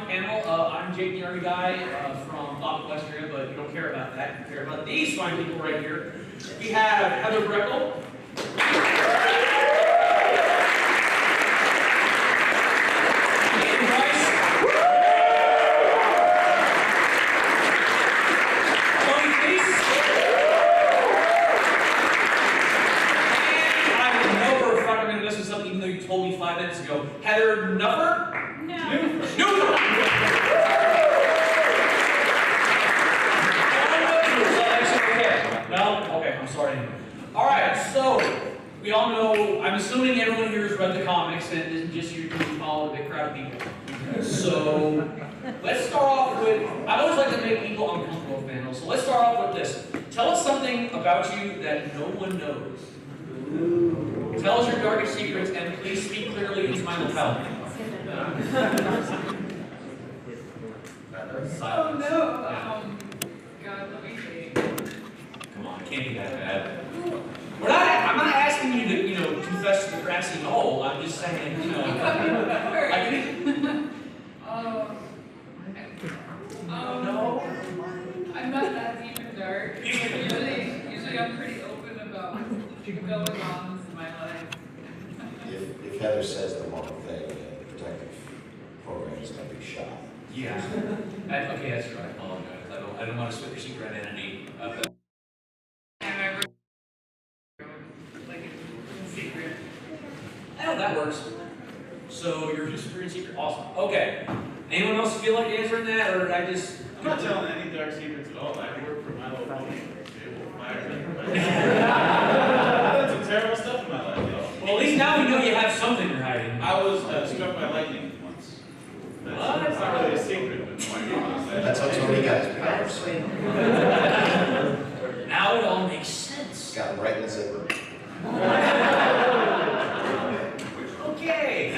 my panel. I'm Jake, the Army guy from Equestria, but you don't care about that. You care about these fine people right here. We have Heather Breckel. Told me 5 minutes ago. Heather Nuhfer? No. Nuhfer! Okay. No? Okay, I'm sorry. Alright, so we all know, I'm assuming everyone here has read the comics and it isn't just you who follow a big crowd of people. So let's start off with, I always like to make people uncomfortable with panels, so let's start off with this. Tell us something about you that no one knows. Tell us your darkest secrets, and please speak clearly into my lapel. Oh no! God, let me think. Come on, it can't be that bad. I'm not asking you to, confess to the grassy knoll. I'm just saying, No, I'm not that deep and dark. Usually I'm pretty open about going-ons in my life. If Heather says the wrong thing, the protective program is going to be shot. Yeah. Okay, that's right. I apologize. I don't want to switch your secret identity. Like a secret. Oh, that works. So you're just super in secret. Awesome. Okay. Anyone else feel like answering that, or did I just? I'm not telling any dark secrets at all. I work for my little pony. That's some terrible stuff in my life, y'all. Well, at least now we know you have something you're hiding. I was struck by lightning once. That's not really a secret, but no idea. That's how Tony got his powers. Now it all makes sense. Got him right in the zipper. Okay.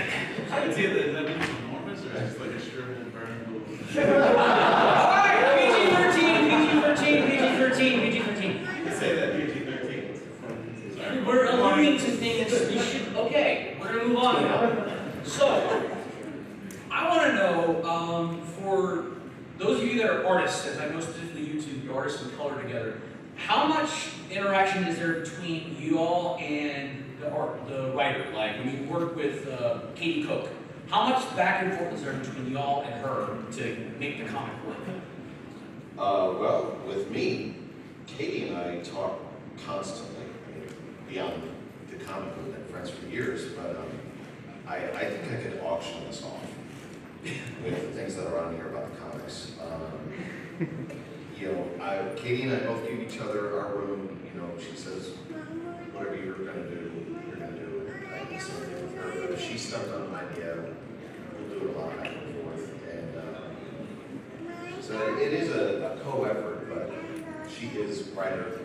Is that enormous or just like a shriveled, burned little? Alright, PG-13. Say that, PG-13. Sorry. We're alluding to things we should. Okay, we're gonna move on now. So, I want to know, for those of you that are artists, as I know specifically YouTube, the artists and color together, how much interaction is there between you all and the writer? Like when you work with Katie Cook, how much back and forth is there between y'all and her to make the comic work? Well, with me, Katie and I talk constantly. I mean, beyond the comic, we've been friends for years, but I think I could auction this off with the things that are on here about the comics. Katie and I both give each other our room. She says, whatever you're going to do, you're going to do. I can do something with her. But if she's stuck on an idea, we'll do it a lot back and forth. And so it is a co-effort, but she is writer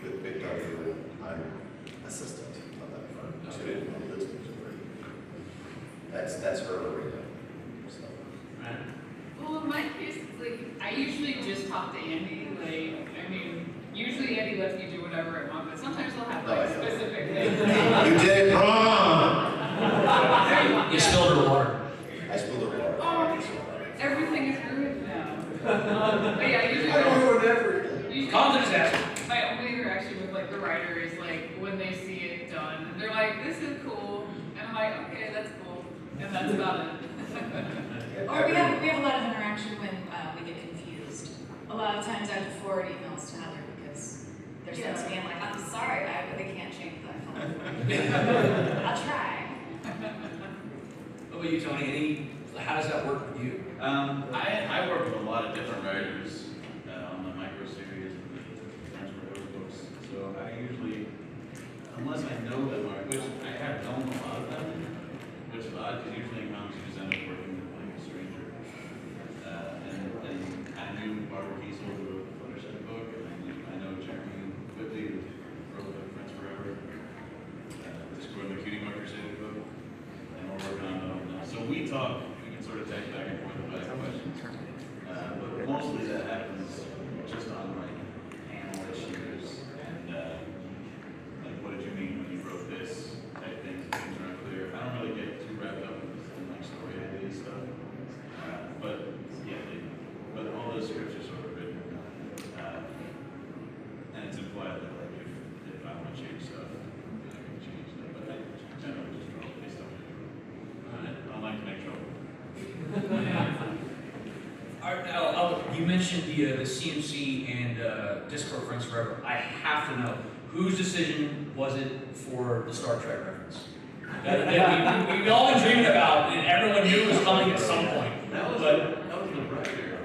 with Big W, and I'm assistant on that front too. That's her arena. So. Well, in my case, I usually just talk to Andy. Usually Andy lets me do whatever I want, but sometimes he'll have specific things. You did it wrong! You spilled her water. I spilled her water. Oh, everything is ruined now. But yeah, usually my only interaction with the writer is when they see it done. And they're like, this is cool. And I'm like, okay, that's cool. And that's about it. Or we have a lot of interaction when we get confused. A lot of times I have to forward emails to Heather because there's things being like, I'm sorry, I really can't change that phone. I'll try. What about you, Tony? How does that work with you? I work with a lot of different writers on the micro series and the Transfer books. So I usually, unless I know them, which I have known a lot of them, which is odd because usually in comics you just end up working with a stranger. And I knew Barbara Kiesel, who wrote the Fluttershy book, and I know Jeremy Whitley, who wrote the Friends Forever, just wrote the Cutie Marker City book, and we're working on them now. So we talk, we can sort of text back and forth about questions. But mostly that happens just on panel issues and what did you mean when you wrote this type things. Things are unclear. I don't really get too wrapped up in story ideas stuff. Alright, now, you mentioned the CMC and Discord Friends Forever. I have to know, whose decision was it for the Star Trek reference? That we've all been dreaming about, and everyone knew it was coming at some point. That was the writer.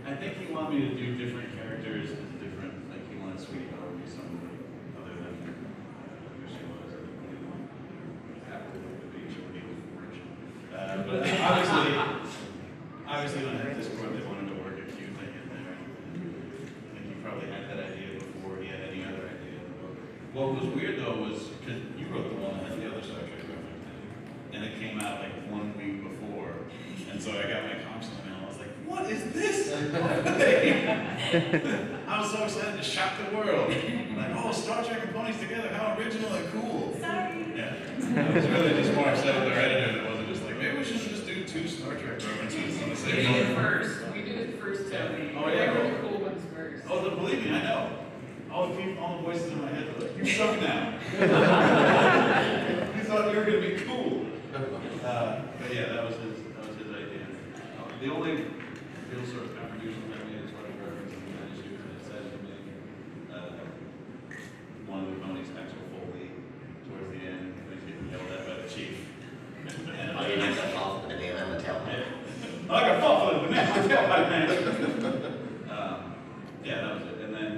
I think he wanted me to do different characters as different, like he wanted Sweetheart to be someone other than who she was. After the beach when he was rich. But obviously when I had Discord, they wanted to work a cute thing in there. I think he probably had that idea before he had any other idea. What was weird though was, because you wrote the one that had the other Star Trek reference, and it came out like 1 week before, and so I got my comps in and I was like, what is this? I was so excited to shock the world. Like, oh, Star Trek and ponies together, how original and cool. Sorry. Yeah. I was really just more upset with their editor that wasn't just like, maybe we should just do 2 Star Trek references on the We same did one. it first. We did it first, Tony. Oh, yeah. We were the cool ones first. Oh, believe me, I know. All the voices in my head were like, you suck now. You thought you were gonna be cool. But yeah, that was his idea. The only real sort of contribution I made as far as reference in that issue is I decided to make one of the ponies actual Foley towards the end when he's getting yelled at by the chief. And Oh, you have to fall for the name and the tailpipe. I got fought for the banana tailpipe, man. Yeah, that was it. And then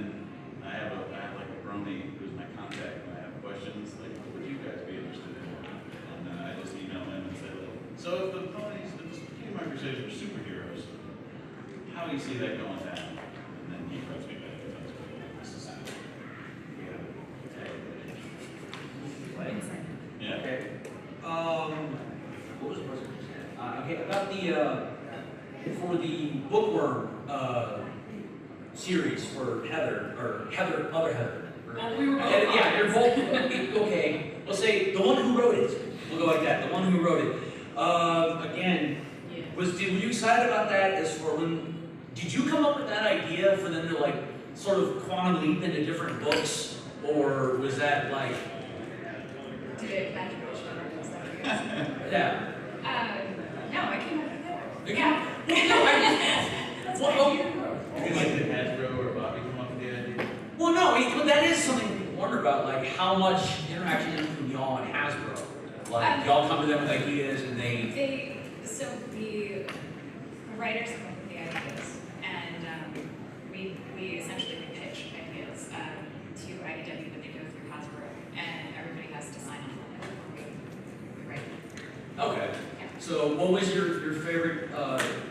I have like a brony who's my contact when I have questions, like, what would you guys be interested in? And I just email him and say, like, so if the ponies, if the Cutie Marker says are superheroes, how do you see that going down? And then he writes me back and tells me, this is it. Yeah. Okay. What was the question? Okay, about for the bookworm series for Heather, or other Heather. We were both Yeah, you're both, okay, let's say the one who wrote it, we'll go like that, the one who wrote it. Again, Yeah. were you excited about that as for when, did you come up with that idea for them to like, sort of quantum leap into different books, or was that like, Did it match your vision or was that yeah? No, I came up with that. You Yeah. That's my Well, idea. Like did Hasbro or Bobby come up with the idea? Well, no, but that is something people wonder about, like how much interaction is between y'all and Hasbro. Like y'all come to them with ideas and So the writers come up with the ideas, and we essentially pitch ideas to IDW, but they go through Hasbro, and everybody has to sign off on it before we write it. okay. So what was your favorite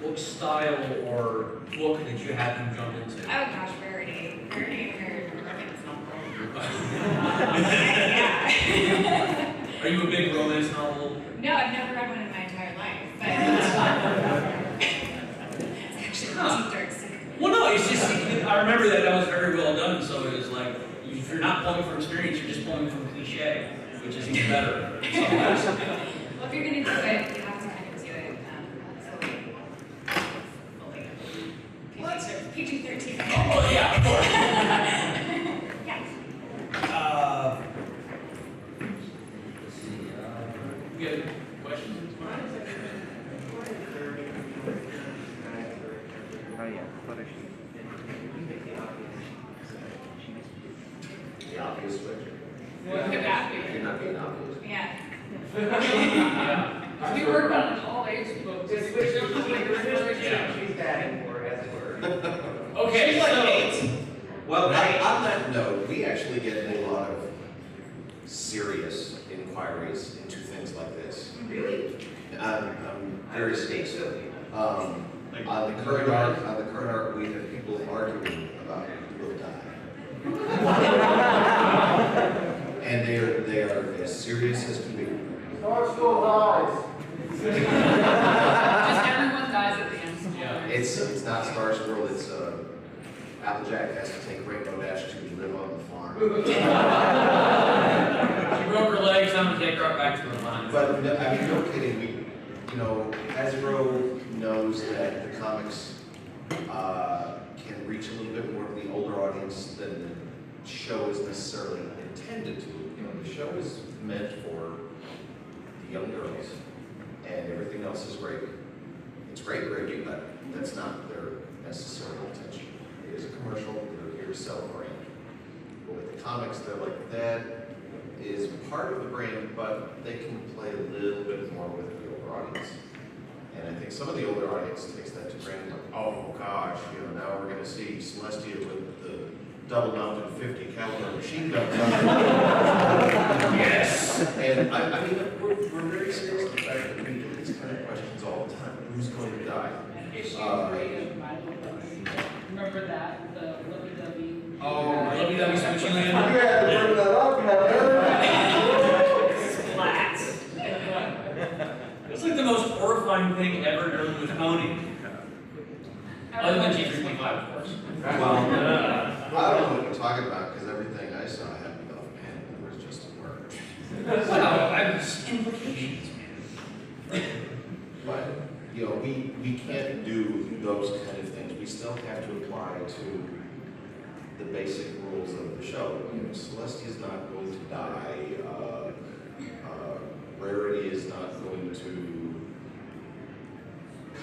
book style or book that you had them jump into? Oh gosh, very romance novel. Yeah. Are you a big romance novel? No, I've never read one in my entire life, but it's actually a dark secret. Well, no, it's just, I remember that was very well done, so it was like, if you're not pulling from experience, you're just pulling from cliche, which is even better. Well, if you're gonna do it, you have to kind of do it fully. PG-13. Oh, yeah, of course. Yeah. You have questions? The obvious way. What could that be? You're not being obvious. Yeah. Yeah. We work on all age books. Just switch to she's batting for it, as it were. Okay, so. Well, on that note, we actually get a lot of serious inquiries into things like this. Really? I'm very Think serious. so. On the current arc, we have people arguing about who will die. And they are as serious as can be. Star School dies. Just everyone dies at the end. Yeah. It's not Star Scroll, it's Applejack has to take Rainbow Dash to live on the farm. She broke her legs, I'm gonna take her back to the line. But no, I mean, no kidding. Hasbro knows that the comics can reach a little bit more of the older audience than the show is necessarily intended to. The show is meant for the young girls, and everything else is great. It's great gravy, but that's not their necessary intention. It is a commercial, they're here to sell a brand. But with the comics, they're like, that is part of the brand, but they can play a little bit more with the older audience. And I think some of the older audience takes that to brand like, oh gosh, now we're gonna see Celestia with the double mounted 50 caliber machine gun. Yes! And I mean, we're very serious about the fact that we get these kind of questions all the time. Who's going to die? Issue 3 of My Little Pony. Remember that, the lovey-dovey? Oh, lovey-dovey switching land. You had to bring that up, Heather. Splat. It's like the most horrifying thing ever done with Pony. Other than G3.5, of course. Well, I don't know what you're talking about, because everything I saw happened off panel was just a word. Well, I was implications, man. But, we can't do those kind of things. We still have to apply to the basic rules of the show. Celestia's not going to die. Rarity is not going to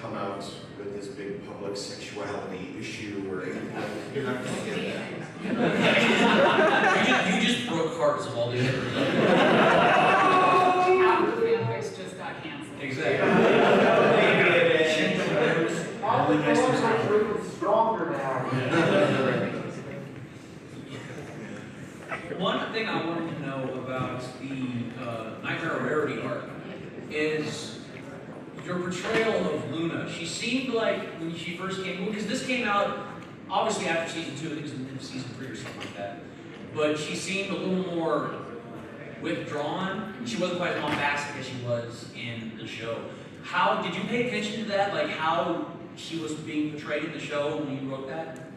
come out with this big public sexuality issue or anything. You're not going to get that. You just broke hearts of all the other. Half the fanfics just got canceled. Exactly. All the fans are drinking stronger now. One thing I wanted to know about the Nightmare Rarity arc is your portrayal of Luna. She seemed like when she first came, because this came out obviously after season 2, I think it was in season 3 or something like that. But she seemed a little more withdrawn. She wasn't quite as bombastic as she was in the show. How did you pay attention to that? Like how she was being portrayed in the show when you wrote that?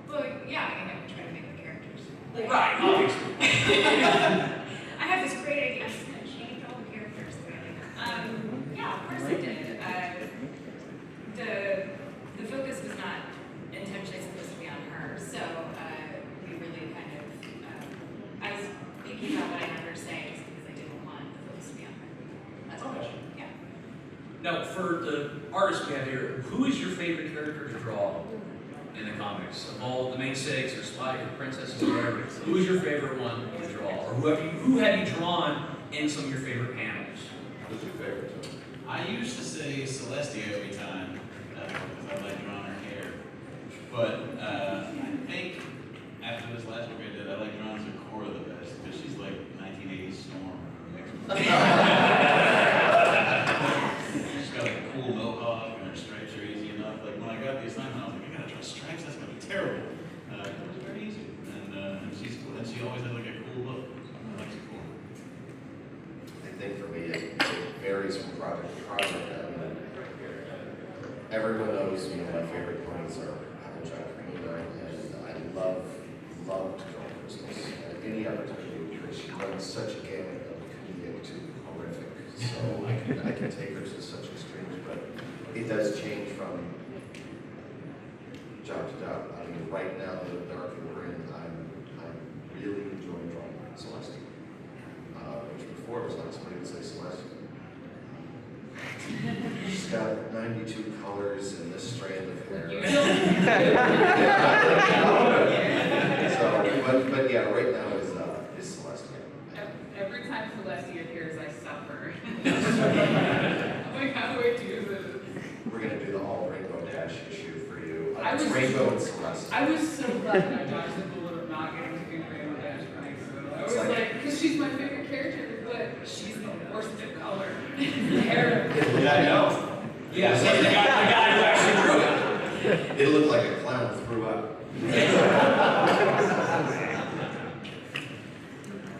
Well, yeah, I think I try to make the characters. Well, right, obviously. I have this great idea. I'm just gonna change all the characters. Yeah, of course I did. The focus was not intentionally supposed to be on her, so we really kind of I was thinking about what I had her say just because I didn't want the focus to be on her. That's all. Okay. Yeah. Now, for the artists we have here, who is your favorite character to draw in the comics? Of all the main 6 or Spike or Princesses or whatever, who is your favorite one to draw? Or who have you drawn in some of your favorite panels? Who's your favorite? I used to say Celestia every time, because I like drawing her hair. But I think after this last book I did, I like drawing Zecora the best, because she's like 1980s Storm. She's got a cool mohawk, and her stripes are easy enough. Like when I got the assignment, I was like, I gotta draw stripes, that's gonna be terrible. It was very easy, and she's cool, and she always has like a cool look. I like Zecora. I think for me, it varies from project to project. I mean, everyone knows, my favorite ponies are Applejack and Nina, and I love to draw Christmas. At any opportunity, because she runs such a gamut of comedic to horrific. So I can take her to such extremes, but it does change from job to job. I mean, right now, the arc that we're in, I'm really enjoying drawing Celeste. Which before was like somebody would say Celeste. She's got 92 colors in this strand of hair. But yeah, right now is Celeste. Every time Celestia appears, I suffer. Like, how do I do this? We're gonna do the all rainbow dash issue for you. I It's was- rainbow and Celeste. I was so glad that I dodged the bullet of not getting to do Rainbow Dash right. So I was like, because she's my favorite character, but she's the worst of color. Hair. Yeah, I know. Yeah, so the guy who actually drew it. It looked like a clown threw up.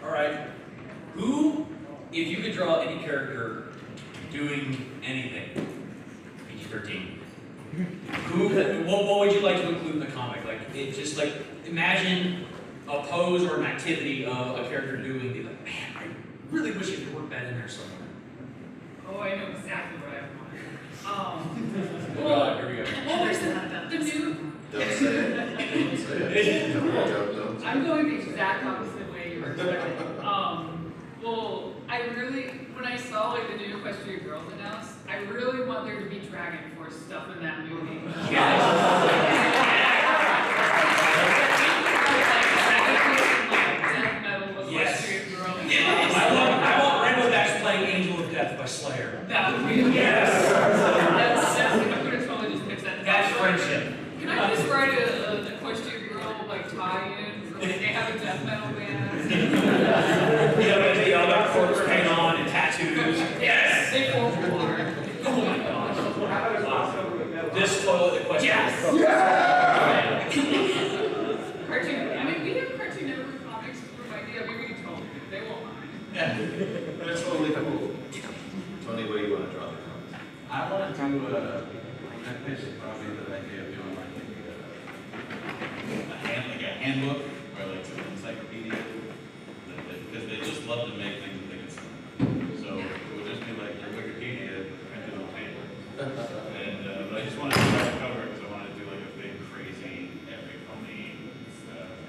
All right. Who, if you could draw any character doing anything, PG-13, what would you like to include in the comic? Like, it just like, imagine a pose or an activity of a character doing, be like, man, I really wish you could work that in there somewhere. Oh, I know exactly what I want. Oh God, here we go. Well, there's the The new. Don't say it. Don't say it. Don't. I'm going the exact opposite way you were expecting. Well, I really, when I saw like the new Equestrian Girls announced, I really wanted want there to be Dragon Force stuff in that movie. Death metal with equestrian girl. I want Rainbow Dash playing Angel of Death by Slayer. That would be Yes. I'm gonna totally just mix that. That's friendship. Can I just write an equestrian girl like tie-in for like they have a death metal band? The other corpse paint on and tattoos. Yes. They form apart. Oh my gosh. How about a crossover with metal? This toilet question. Yes. Cartoon. I mean, we have Cartoon Network comics from IDW. We can totally do. They won't mind. Yeah. That's totally cool. Tony, what do you want to draw the comments? I want to do I pitched probably the idea of doing like a handbook or like some encyclopedia, because they just love to make things that they can sell. So it would just be like your Wikipedia printed on paper. And but I just wanted to try to cover it because I wanted to do like a big crazy epic pony.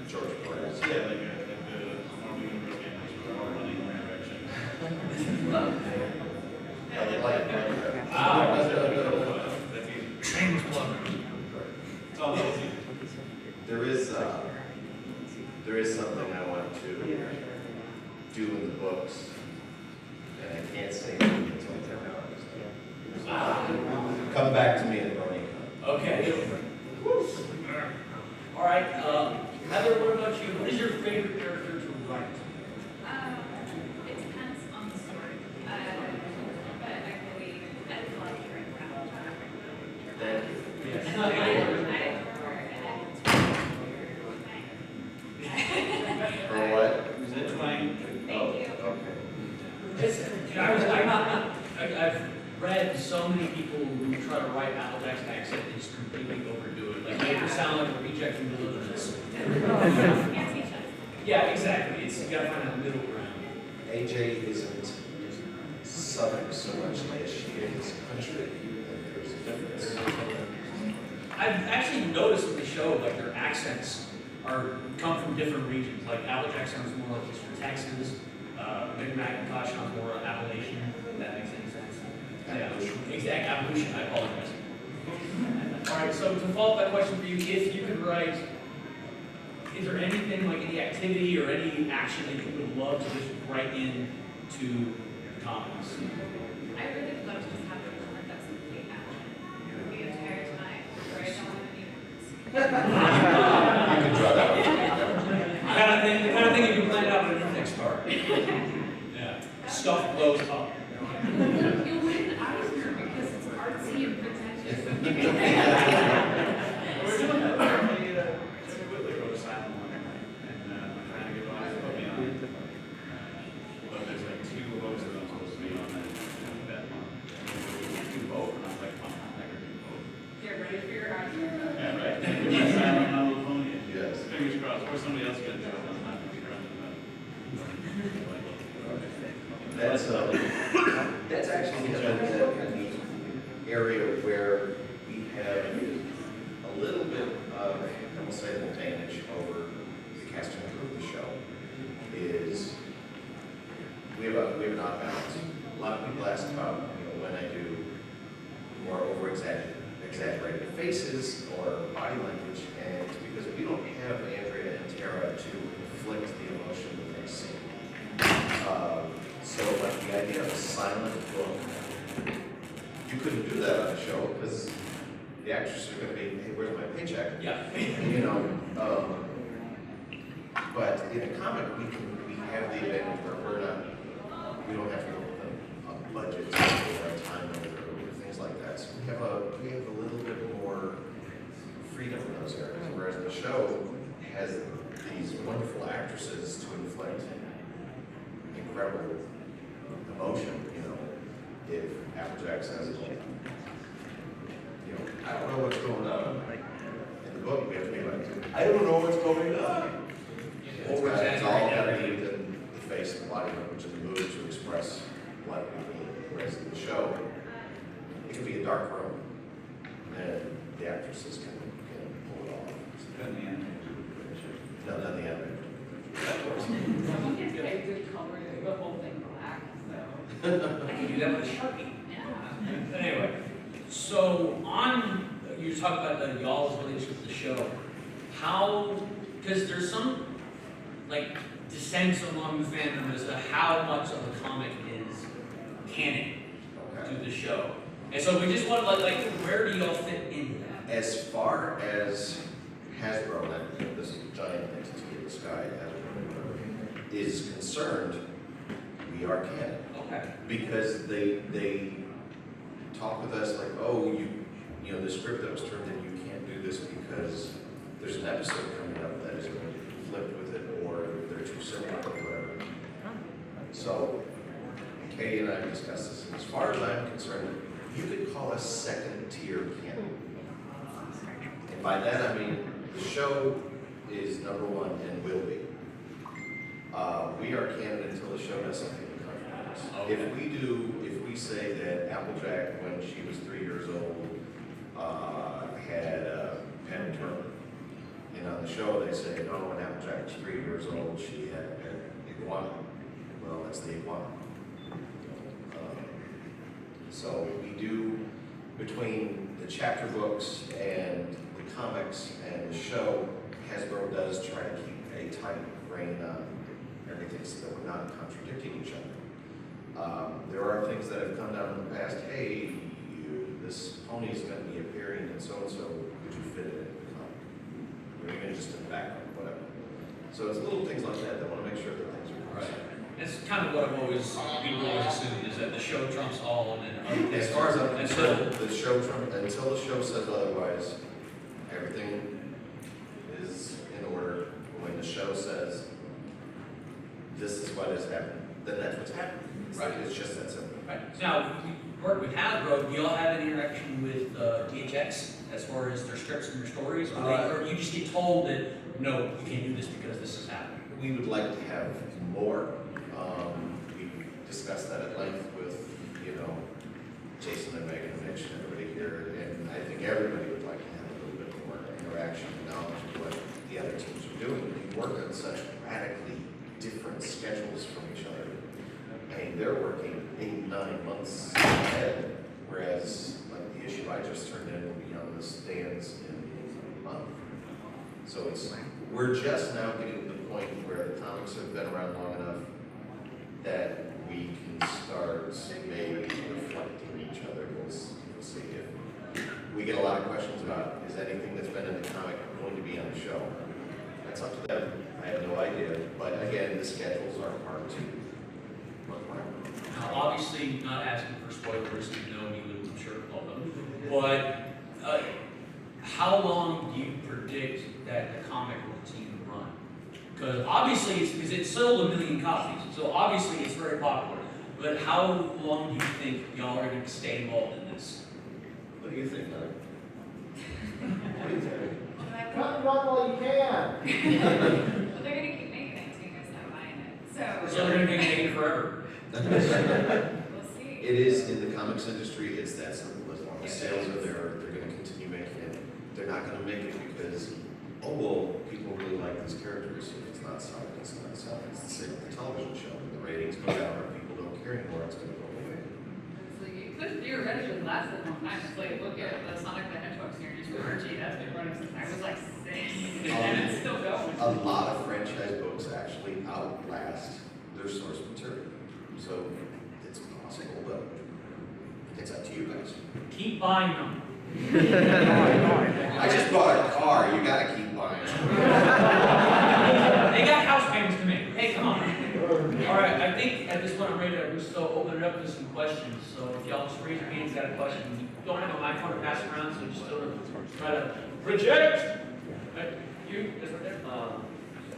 George Portis. Yeah, like the Marvel Universe game, which we're all running in one direction. That's easy. Shameless plug. It's all easy. There is something I want to do in the books, and I can't say anything until I come back to me at BonyCon. Okay. All right. Heather, what about you? What is your favorite character to write? It depends on the story. But I love hearing about Thank you. Yes. For what? Is it twang? Oh, Thank you. okay. I've read so many people who try to write Applejack's accent and just completely overdo it. Like, make it sound like a reject from Deliverance. Can't teach us. Yeah, exactly. It's, you gotta find that middle ground. AJ isn't Southern so much as she is country, and there's a difference. I've actually noticed in the show, like, their accents come from different regions. Like, Applejack sounds more like he's from Texas. McIntosh sounds more Appalachian. If that makes any sense. Appalachian. Yeah, exact Appalachian. I apologize. All right, so to follow up that question for you, if you could write, is there anything like any activity or any action that you would love to just write into comics? I really would love to just have a moment that's complete action the entire time, where I don't have any words. You can draw that one. The kind of thing you can plan out in your next card. Yeah. Stuff blows up. You'll win Eisner because it's artsy and pretentious. Jimmy Whitley wrote a silent one, and I'm trying to get Bob to put me on it. But there's like 2 books that I'm supposed to be on that month. Do both, and I was like, I'm not gonna do both. Get ready for your Eisner. Yeah, right. Silent My Little Pony. Yes. Fingers crossed, or somebody else gonna do it, I'm not gonna be running That's actually kind of a neat area where we have a little bit of, I will say, an advantage over the casting crew of the show. Is we have an odd balance. A lot of people ask about when I do more over exaggerated faces or body language, and it's because we don't have Andrea and Tara to inflict the emotion that they see. So like the idea of a silent book, you couldn't do that on the show because the actors are going to be, hey, where's my paycheck? Yeah. You know, but in a comic we have the advantage where we don't have to go with a budget or a time limit or things like that. So we have a little bit more freedom in those areas. Whereas the show has these wonderful actresses to inflict incredible emotion, if Applejack says, I don't know what's going on. In the book, we have to be like, I don't know what's going on. It's all everything within the face and the body language and the mood to express what we need. Whereas in the show, it can be a dark room, and the actresses can pull it off. Cut the end. No, not the end. Someone gets paid to color the whole thing black, so. I can do that with a Sharpie. Yeah. Anyway, talk about y'all's relationship to the show, how, because there's some, like, dissents among the fandom as to how much of a comic is canon to the show. And so we just want to, like, where do y'all fit into that? As far as Hasbro, and this giant entity in the sky, Hasbro, is concerned, we are canon. Okay. Because they talk with us like, oh, you know, the script that was turned in, you can't do this because there's an episode coming up that is going to conflict with it, or they're too similar, or whatever. So, Katie and I discussed this. As far as I'm concerned, you could call us second tier canon. And by that I mean the show is #1 and will be. We are canon until the show does something that contradicts. If we say that Applejack, when she was 3 years old, had a pen turn, and on the show they say, no, when Applejack was 3 years old, she had an iguana. Well, that's the iguana. So we do, between the chapter books and the comics and the show, Hasbro does try to keep a tight rein on everything so that we're not contradicting each other. There are things that have come down in the past, hey, this pony is going to be appearing and so, would you fit it in the comic? Or even just in the background, whatever. So it's little things like that that want to make sure that things are correct. It's kind of what I've always, people always assumed, is that the show trumps all, and As far as I'm until concerned, until the show says otherwise, everything is in order. When the show says, this is what has happened, then that's what's happening. Right. It's just that simple. Right. So now, we work with Hasbro. Do y'all have any interaction with DHX as far as their scripts and their stories? Or you just get told that, no, you can't do this because this is happening? We would like to have more. We discussed that at length with, Jason and Megan and Mitch and everybody here, and I think everybody would like to have a little bit more interaction and knowledge of what the other teams are doing. We work on such radically different schedules from each other. I mean, they're working 8-9 months ahead, whereas like the issue I just turned in will be on the stands in a month. So we're just now getting to the point where the comics have been around long enough that we can start maybe reflecting each other. We'll see if we get a lot of questions about, is anything that's been in the comic going to be on the show? That's up to them. I have no idea. But again, the schedules are hard to look around. Now, obviously, not asking for spoilers, you know, you would, I'm sure, love them. But how long do you predict that the comic will continue to run? Because obviously, it's sold 1 million copies, so obviously it's very popular. But how long do you think y'all are going to stay involved in this? What do you think, Doug? Run while you can. Well, they're gonna keep making it, so you guys not buying it, So they're going to be making it forever. we'll see. It is in the comics industry. It's that simple. As long as sales are there, they're going to continue making it. They're not going to make it because, oh well, people really like these characters. If it's not selling, it's not selling. It's the same with the television show. When the ratings go down or people don't care anymore, it's going to go away. It's like, it could theoretically last a long time. It's like, look at the Sonic the Hedgehog series with Archie. That's been running since I was like 6, and it's still going. A lot of franchise books actually outlast their source material. So it's possible, but it's up to you guys. Keep buying them. I just bought a car. You got to keep buying them. They got house payments to make. Hey, come on. All right, I think at this point I'm ready to still open it up to some questions. So if y'all just raise your hands, got a question. You don't have a microphone to pass around, so just don't try to project. Right, you, this right there.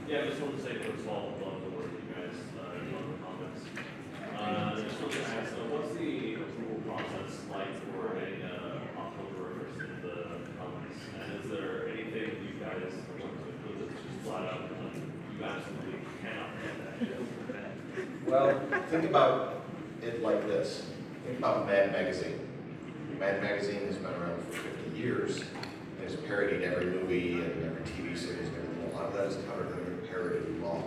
Yeah, I just wanted to say first of all, love the work you guys do on the comments. Just wanted to ask, what's the approval process like for a pop culture reference in the comments? And is there anything you guys want to put that's just flat out like, you absolutely cannot get that? Well, think about it like this. Think about Mad Magazine. Mad Magazine has been around for 50 years. It's parodied every movie and every TV series and everything. A lot of that is covered under parody law.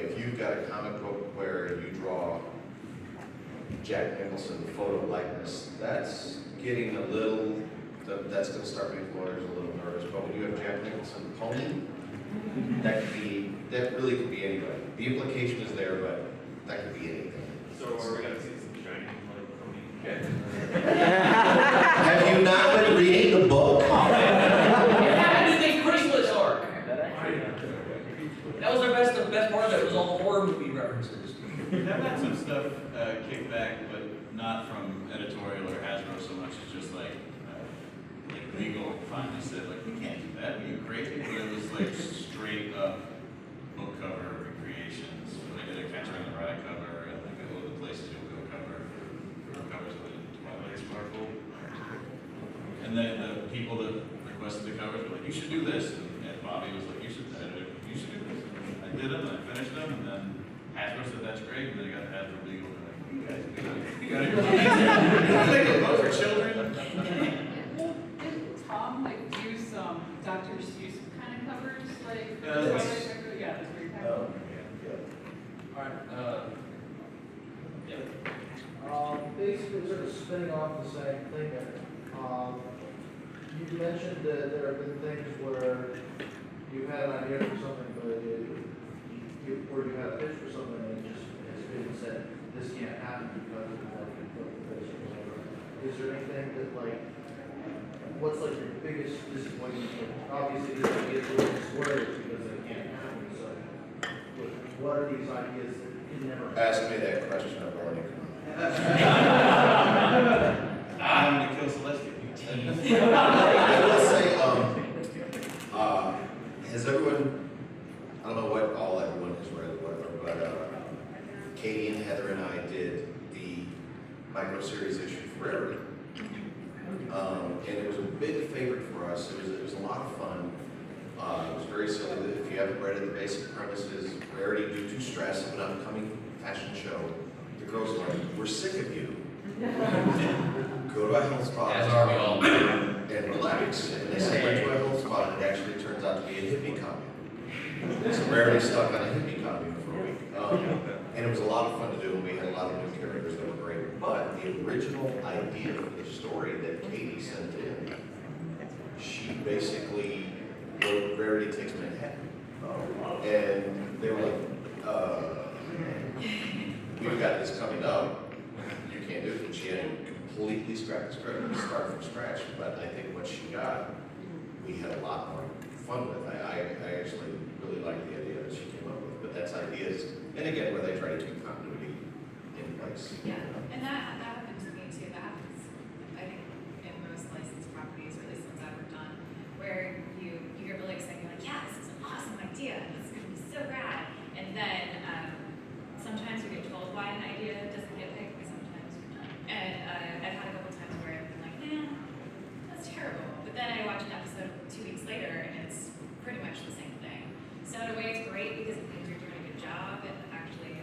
If you've got a comic book where you draw Jack Nicholson photo likeness, that's getting a little, that's gonna start making lawyers a little nervous, but when you have Jack Nicholson pony, that really could be anybody. The implication is there, but that could be anything. So are we gonna see some shining like pony? Have you not been reading the book? It happened in the Chrysalis arc. That was the best part of it, was all the horror movie references. I've had some stuff kicked back, but not from editorial or Hasbro so much as just like legal finally said, like, we can't do that, are you crazy? But it was like straight up book cover recreations. I did a Catcher in the Rye cover, and like all the places you'll go cover, covers of the Twilight Sparkle. And then the people that requested the covers were like, you should do this, and Bobby was like, you should do this. I did them, and I finished them, and then Hasbro said that's great, and then I got Hasbro legal, and like, you guys do like a book for children. Did Tom like do some Dr. Seuss kind of covers, like? Yeah, Twilight that's- Sparkle? Yeah, that's pretty kind Oh, of. yeah. Alright, Basically, sort of spinning off the same thing there. You mentioned that there have been things where you've had an idea for something, but or you had a pitch for something and it just has been said, this can't happen because of like the pitch or whatever. Is there anything that like, what's like your biggest disappointment? Like, obviously, these ideas are squared because they can't happen. So, what are these ideas that can never happen? Ask me that question, I've already come. I'm gonna kill Celestia. I will say, has everyone, I don't know what all everyone has read or whatever, but Katie and Heather and I did the micro series issue for Rarity. And it was a big favorite for us. It was a lot of fun. It was very silly. If you haven't read it, the basic premise is Rarity, due to stress of an upcoming fashion show, the girls are like, we're sick of you. Go to a health spa. As are we all. And relax. And they sent her to a health spa, and it actually turns out to be a hippie commune. So Rarity stuck on a hippie commune for a week. And it was a lot of fun to do, and we had a lot of new characters that were great. But the original idea for the story that Katie sent in, she basically wrote Rarity Takes Manhattan. And they were like, we've got this coming up. You can't do it. And she had to completely scrap the script and start from scratch. But I think what she got, we had a lot more fun with. I actually really liked the idea that she came up with. But that's ideas, and again, where they try to keep continuity in place. Yeah, and that happens to me too. That happens, I think, in most licensed properties, or at least ones I've ever done, where you get really excited, you're like, yeah, this is an awesome idea, this is gonna be so rad. And then sometimes you get told why an idea doesn't get picked, but sometimes you're not. And I've had a couple times where I've been like, man, that's terrible. But then I watch an episode 2 weeks later, and it's pretty much the same thing. So in a way, it's great because it means you're doing a good job and actually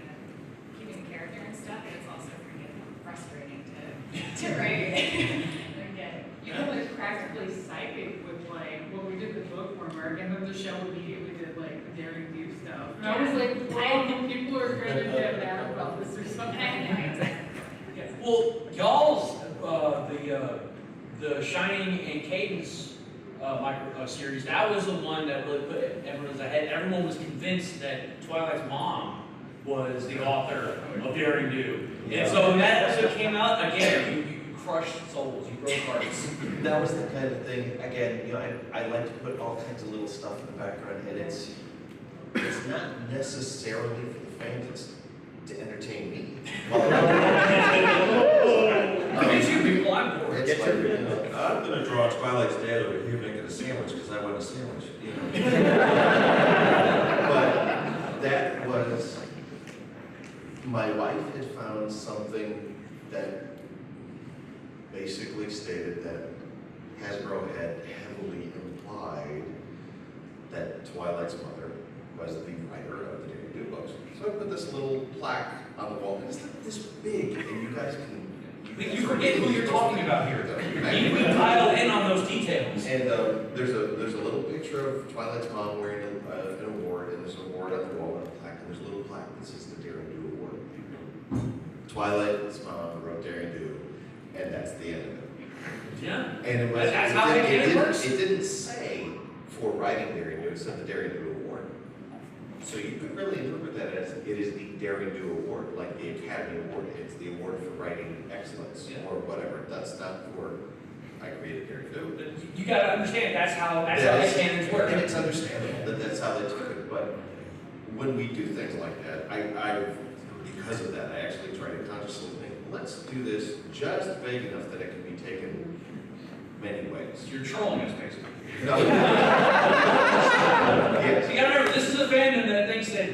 keeping the character and stuff, but it's also pretty frustrating to write again. You know, like practically psychic with like when we did the bookwormer, and then the show immediately did like the daring do stuff. And I was like, well, people are gonna get mad about this or something. And I know, exactly. well, y'all's, the Shining and Cadence micro series, that was the one that really put everyone's ahead. Everyone was convinced that Twilight's mom was the author of Daring Do. And so that also came out, again, you crushed souls, you broke hearts. That was the kind of thing, again, you know, I like to put all kinds of little stuff in the background, and it's not necessarily for the fans to entertain me. Convince you people I'm bored. It's like, you know, I'm gonna draw Twilight's dad over here making a sandwich, because I want a sandwich, you know. but that was, my wife had found something that basically stated that Hasbro had heavily implied that Twilight's mother was the writer of the Daring Do books. So I put this little plaque on the wall, and it's like this big, and you guys can. You forget who you're talking about here. We pile in on those details. And there's a little picture of Twilight's mom wearing an award, and there's an award on the wall and a plaque, and there's a little plaque that says the Daring Do Award. Twilight's mom wrote Daring Do, and that's the end of it. Yeah. And it was. That's how it works. It didn't say for writing Daring Do, it said the Daring Do Award. So you could really interpret that as it is the Daring Do Award, like the Academy Award. It's the award for writing excellence or whatever. That's not for I created Daring Do. You gotta understand, that's how headcanons work. And it's understandable that that's how they took it, but when we do things like that, because of that, I actually try to consciously think, let's do this just vague enough that it can be taken many ways. You're trolling us, basically. No. So Yes. you gotta remember, this is a fandom that thinks that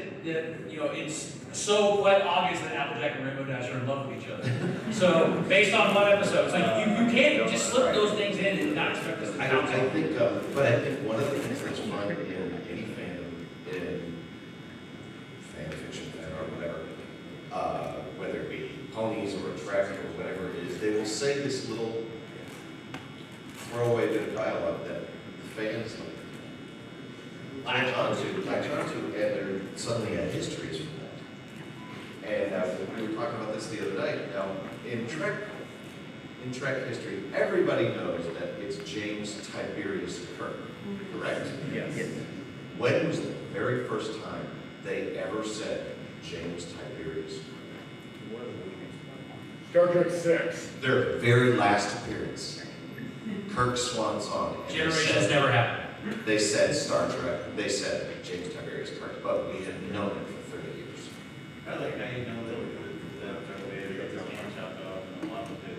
it's so quite obvious that Applejack and Rainbow Dash are in love with each other. So based on one episode, it's like you can't just slip those things in and not expect this to count. I think one of the things that's fun in any fandom, in fan fiction, fan art, whatever, whether it be ponies or a Trek or whatever it is, they will say this little throwaway bit of dialogue that the fans latch onto, and there suddenly a history is from that. And we were talking about this the other night. Now, in Trek history, everybody knows that it's James Tiberius Kirk, correct? Yes. When was the very first time they ever said James Tiberius? Star Trek 6. Their very last appearance. Kirk's swan song. And Generations never happened. They said Star Trek, they said James Tiberius Kirk, but we had known it for 30 years. I like how you know that we got this game chopped off and a lot of it.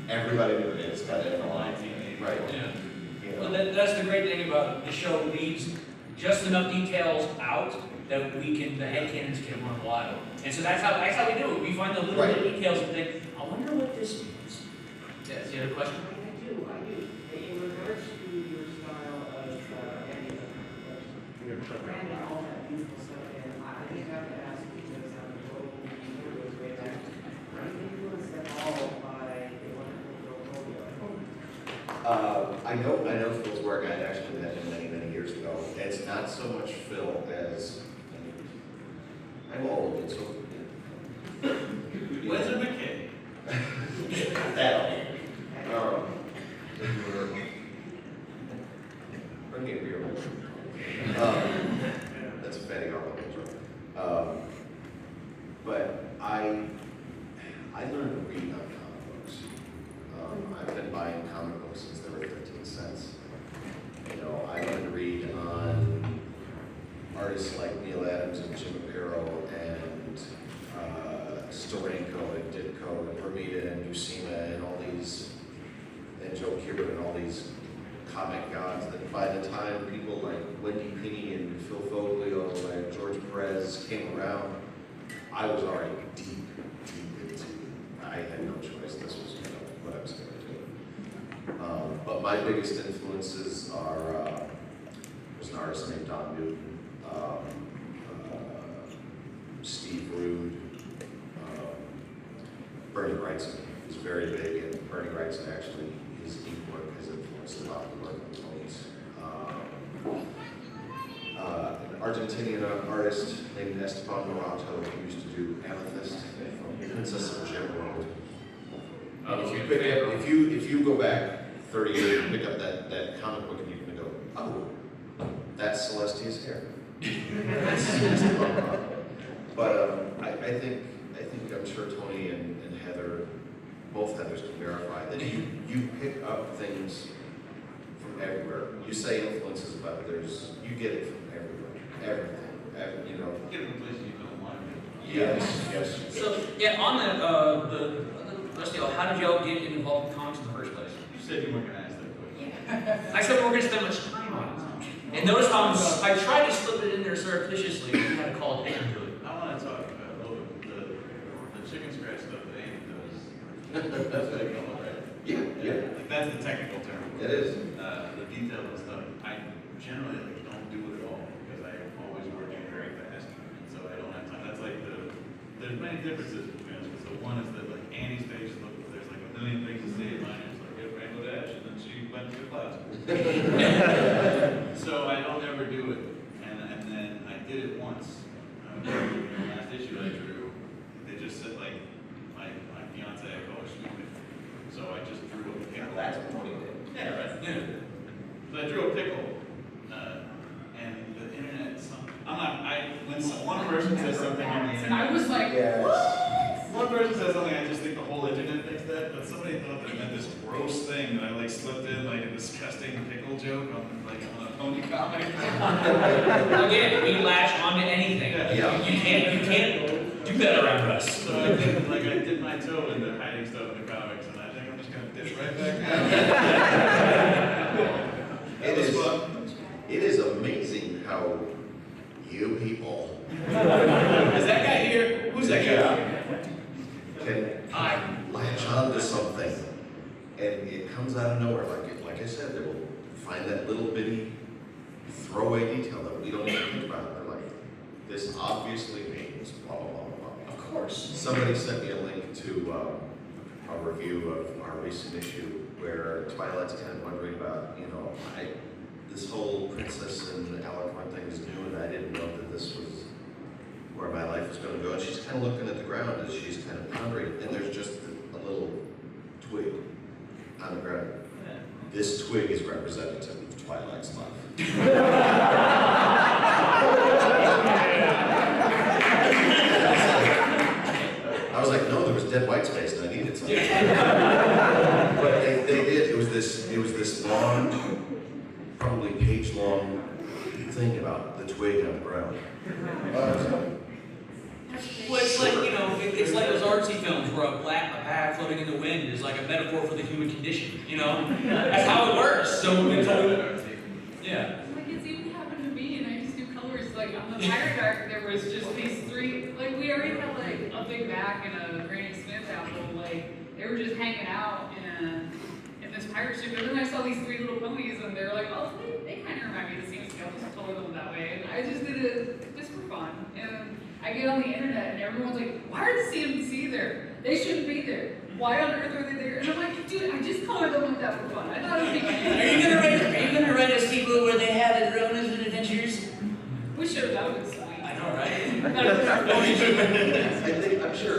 Everybody knew it, it's got it all. Right. Yeah. You know. Well, that's the great thing about the show. It leaves just enough details out that the headcanons can run wild. And so that's how we do it. We find the little bit of details and think, I wonder what this means. That's the other question. I do. In regards to your style of editing, and all that beautiful stuff, and I think I have to ask because I'm a total goes way back. Are you influenced at all by the wonderful Phil? I know Phil's work. I actually met him many years ago. It's not so much Phil as I'm old, and so Where's the McKay? that old. Bring me a beer. That's a fatty Arnold joke. But I learned to read on comic books. I've been buying comic books since they were 15 cents. You know, I learned to read on artists like Neil Adams and Jim Aparo and Storenko and Ditko and Bermuda and Buscema and all these, and Joe Kubert and all these comic gods that by the time people like Wendy Pini and Phil Foglio and George Perez came around, I was already deep into, I had no choice, this was what I was going to do. But my biggest influences are, there's an artist named Don Newton, Steve Rude, Bernie Wrightson is very big, and Bernie Wrightson actually, his ink work has influenced a lot of the work on ponies. An Argentinian artist named Esteban Morato who used to do Amethyst from Princess of Gem World. If you go back 30 years and pick up that comic book and you can go, oh, that's Celestia's hair. But I think I'm sure Tony and Heather, both Heathers can verify that you pick up things from everywhere. You say influences, but you get it from everywhere. Everything. You know. Get it from places you don't want to. Yes. So yeah, on the let's deal. How did y'all get involved in comics in the first place? You said you weren't going to ask that question. I said we we're going to spend much time on it. And notice how I tried to slip it in there surreptitiously, and you had to call attention to it. I want to talk about a little bit the chicken scratch stuff that Amy does. That's what they call it, right? Yeah. Like, that's the technical term. It is. The detail and stuff, I generally don't do it at all because I'm always working very fast, and so I don't have time. That's like there's many differences between us. So one is that like Annie's page, there's like a million things to say. Mine is like get Rainbow Dash, and then she went to the clouds. So I don't ever do it, and then I did it once. The last issue I drew, they just said like my fiance, I call her stupid. So I just drew a that's Ponyville. Yeah, right. Yeah. So I drew a pickle, and the internet, when one person says something on the And internet. I was like, Yes. One person says something, I just think the whole internet thinks that, but somebody thought that it meant this gross thing that I like slipped in, like a disgusting pickle joke on a pony comic. Again, we latch onto anything. Yeah. You can't do that around us. So I think, like, I dipped my toe into hiding stuff in the comics, and I think I'm just gonna dip right back down. That was fun. It is amazing how you people Is that guy here? Who's that guy? can latch on to something, and it comes out of nowhere. Like I said, they will find that little bitty throwaway detail that we don't even think about. They're like, this obviously means blah blah blah blah. Of course. Somebody sent me a link to a review of our recent issue where Twilight's kind of wondering about, this whole princess and Alicorn thing is new, and I didn't know that this was where my life was going to go. And she's kind of looking at the ground as she's kind of pondering, and there's just a little twig on the ground. This twig is representative of Twilight's life. I was like, no, there was dead white space, and I needed something. But they did. It was this long, probably page-long thing about the twig on the ground. Well, it's like, it's like those artsy films where a bag floating in the wind is like a metaphor for the human condition, That's how it works. So it's yeah. like it's even happened to me, and I just do colors. Like on the pirate arc, there was just these three. Like we already had like a Big Mac and a Granny Smith apple. Like they were just hanging out in this pirate ship. And then I saw these three little ponies, and they're like, oh, they kind of remind me of the same scale. Just color them that way. And I just did it just for fun. And I get on the internet, and everyone's like, why are the CMC there? They shouldn't be there. Why on earth are they there? And I'm like, dude, I just colored them like that for fun. I thought it would be cute. Are you gonna write a sequel where they have their own adventures? We should have. That would be sweet. I know, right? I'm sure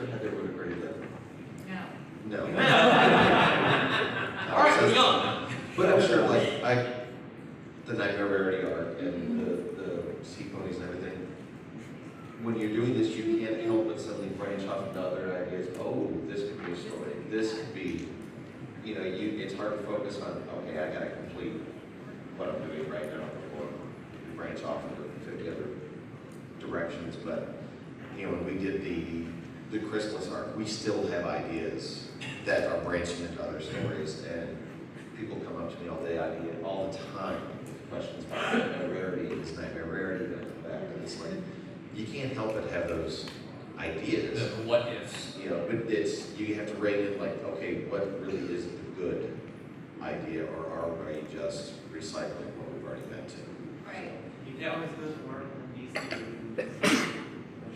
Heather would agree with that. No. No. All right, moving on. But I'm sure, the Nightmare Rarity arc and the sea ponies and everything, when you're doing this, you can't help but suddenly branch off into other ideas. Oh, this could be a story. This could be, it's hard to focus on, okay, I gotta complete what I'm doing right now before you branch off into 50 other directions. But, when we did the Chrysalis arc, we still have ideas that are branching into other stories, and people come up to me all the time with questions about Nightmare Rarity, is Nightmare Rarity going to come back? And it's like, you can't help but have those ideas. The what ifs. But you have to rein in okay, what really is the good idea, or are we just recycling what we've already been to? Right. You can always go to work in DC.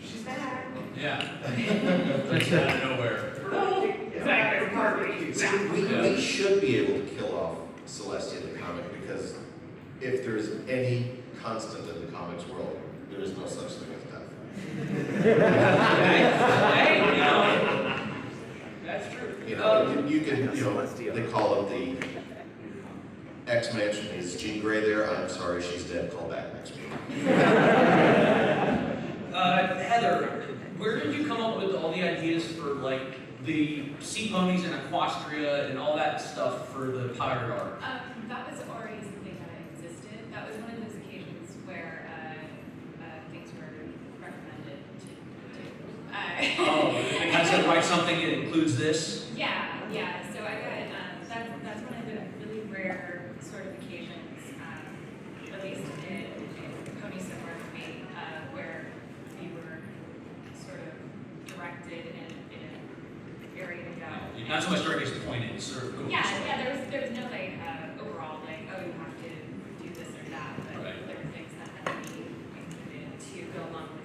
She's back. Yeah. Just out of nowhere. We should be able to kill off Celestia the comic, because if there's any constant in the comics world, there is no such thing as death. That's true. You can, they call it the X-Mansion. Is Jean Grey there? I'm sorry, she's dead. Call back next week. Heather, where did you come up with all the ideas for the sea ponies and equestria and all that stuff for the pirate arc? That was already something that existed. That was one of those occasions where things were recommended to do. They kind of said write something that includes this? Yeah. So I got, that's one of the really rare sort of occasions, at least in Pony Summer for me, where we were sort of directed in an area to go. Not so much directly as pointed, sort of. Yeah, there was no overall oh, you have to do this or that, but Right. there were things that had to be included to go along with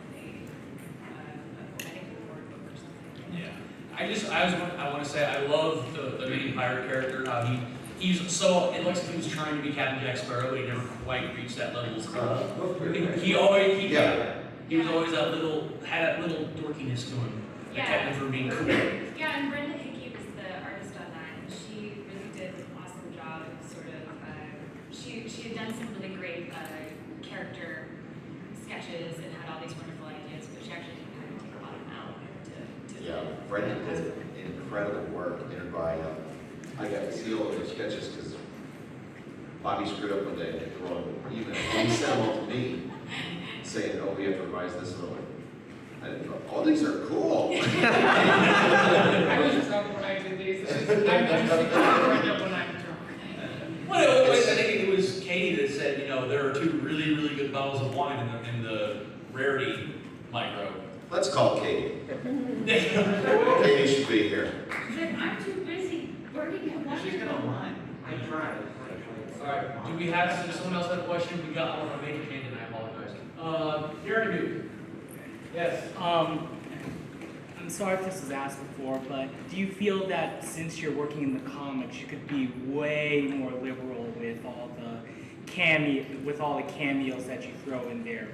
I think a board book or something. Yeah. I want to say I love the main pirate character, how he's so, it looks like he was trying to be Captain Jack Sparrow, but he never quite reached that level. He was always had that little dorkiness to him that kept him from being cool. Yeah, and Brenda Hickey was the artist on that, and she really did collaborative work, and by, I got to see all of the sketches because Bobby screwed up one day and hit the wrong email. He sent them all to me, saying, oh, we have to revise this, and I'm like, I didn't know, all these are cool. I was drunk when I did these. I'm just right up when I'm drunk. Well, I think it was Katie that said, you know, there are 2 really, really good bottles of wine in the rarity micro. Let's call Katie. Katie should be here. She's like, I'm too busy working at She's Washington. got a line. I tried. Alright, do we have, someone else have a question? We got one on Major Canyon, I apologize. Jeremy Duke. Yes. I'm sorry if this was asked before, but do you feel that since you're working in the comics, you could be way more liberal with all the cameos that you throw in there?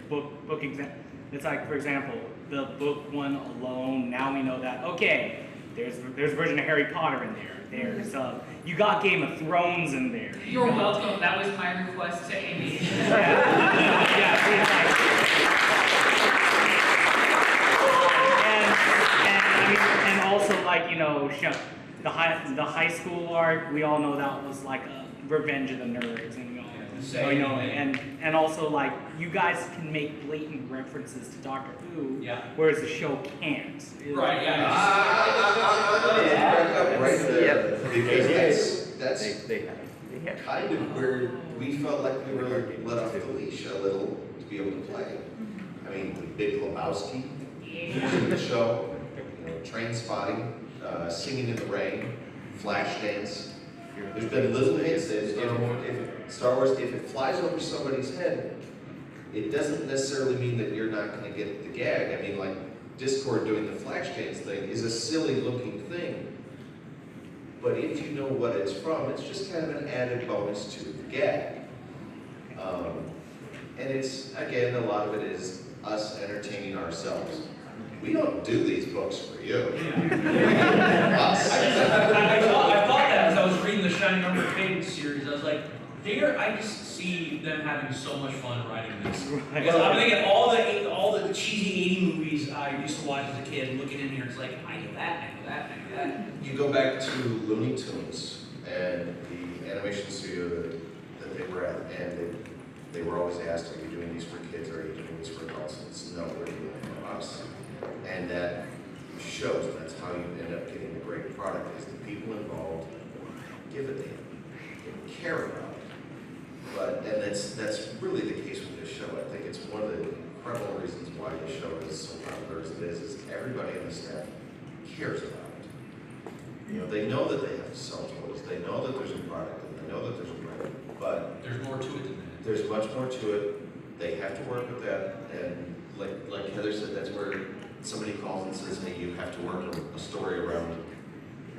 It's like, for example, the book 1 alone. Now we know that there's a version of Harry Potter in there. There's you got Game of Thrones in there. You're welcome. That was my request to Amy. And also, like, you know, the high school arc, we all know that was like a Revenge of the Nerds, and and also, like, you guys can make blatant references to Doctor Who, whereas the show can't. Right, yeah. Right there, because that's kind of where we felt like we were let off the leash a little to be able to play. I mean, the Big Lebowski, using the show, you know, train spotting, singing in the rain, flash dance. There's been little hints that if Star Wars, if it flies over somebody's head, it doesn't necessarily mean that you're not going to get the gag. I mean, like Discord doing the flash dance thing is a silly looking thing. But if you know what it's from, it's just kind of an added bonus to the gag. And it's, again, a lot of it is us entertaining ourselves. We don't do these books for you. Us. I thought that as I was reading the Shining Armor Cadence series. I was like, I just see them having so much fun writing this. Because I'm thinking all the cheesy 80 movies I used to watch as a kid, looking in here, it's like, I know that, I know that, I know that. You go back to Looney Tunes and the animation studio that they were at, and they were always asked, are you doing these for kids or are you doing these for adults? And it's no, we're doing it for us. And that shows, and that's how you end up getting a great product, is the people involved give a damn, they care about it. And that's really the case with this show. I think it's one of the incredible reasons why the show is so popular as it is everybody on the staff cares about it. You know, they know that they have to sell toys, they know that there's a product, and they know that there's a brand, but there's more to it than that. There's much more to it. They have to work with that, and like Heather said, that's where somebody calls and says, hey, you have to work a story around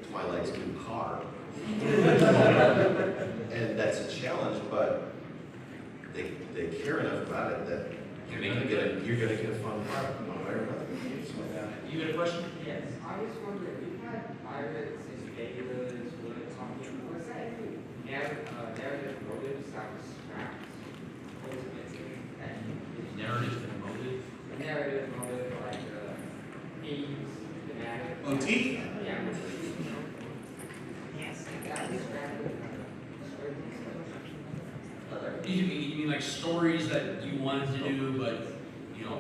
Twilight's new car. And that's a challenge, but they care enough about it that you're gonna get a fun product one way or another. You got a question? Yes, I was wondering, we've had pirates, invaders, something, what's that? Narrative motive sounds scraps. Narrative and motive. Narrative motive, like, themes, thematic. Motif? Yeah. Yes. You mean like stories that you wanted to do, but, you know.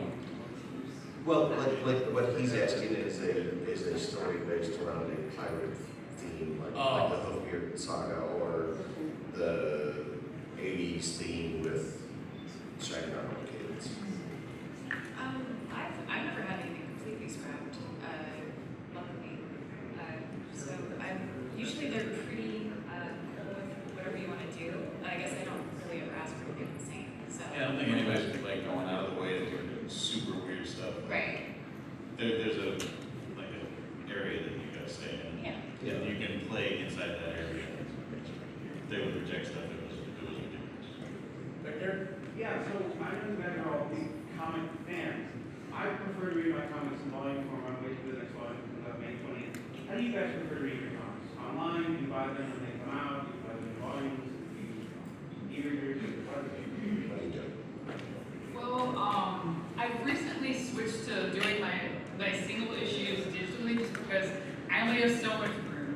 Well, like what he's asking is a story based around a pirate theme, like the Nuhfer saga or the 80s theme with Shining Armor Cadence. I've never had anything completely scrapped, luckily. So usually they're pretty with whatever you want to do. I guess I don't really ever ask for anything the same. So. Yeah, I don't think anybody's like going out of the way to do super weird stuff. Right. There's an area that you gotta stay in. Yeah. And you can play inside that area. If they would reject stuff, it was ridiculous. Victor? Yeah, so I know you guys are all big comic fans. I prefer to read my comics in volume form. I'm waiting for the next volume to come out May 20th. How do you guys prefer to read your comics? Online? Do you buy them when they come out? Do you buy them in volumes? Do you e-readers? What do you do? Well, I've recently switched to doing my single issues digitally just because I only have so much room.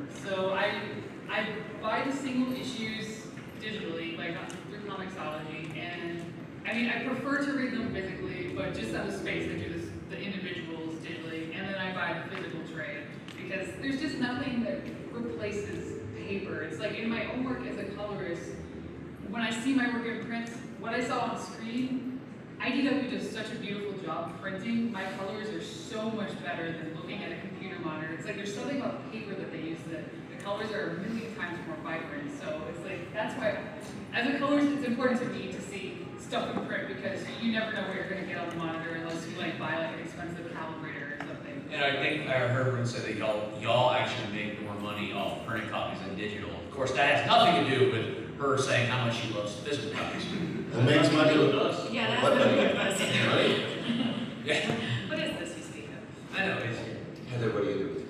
I buy the single issues digitally, like through Comixology, and I mean, I prefer to read them physically, but just out of space, I do the individuals digitally, and then I buy the physical trade, because there's just nothing that replaces paper. It's like in my own work as a colorist, when I see my work in print, what I saw on screen, IDW does such a beautiful job printing. My colors are so much better than looking at a computer monitor. It's like there's something about the paper that they use that the colors are a million times more vibrant. So it's like, that's why, as a colorist, it's important to me to see stuff in print, because you never know what you're gonna get on the monitor unless you like buy like an expensive calibrator or something. And I think I heard everyone say that y'all actually make more money off printed copies than digital. Of course, that has nothing to do with her saying how much she loves physical copies. Who makes money with us? Yeah, that's What what money? it was. Yeah. What is this you speak of? I know, it's, Heather, what do you do?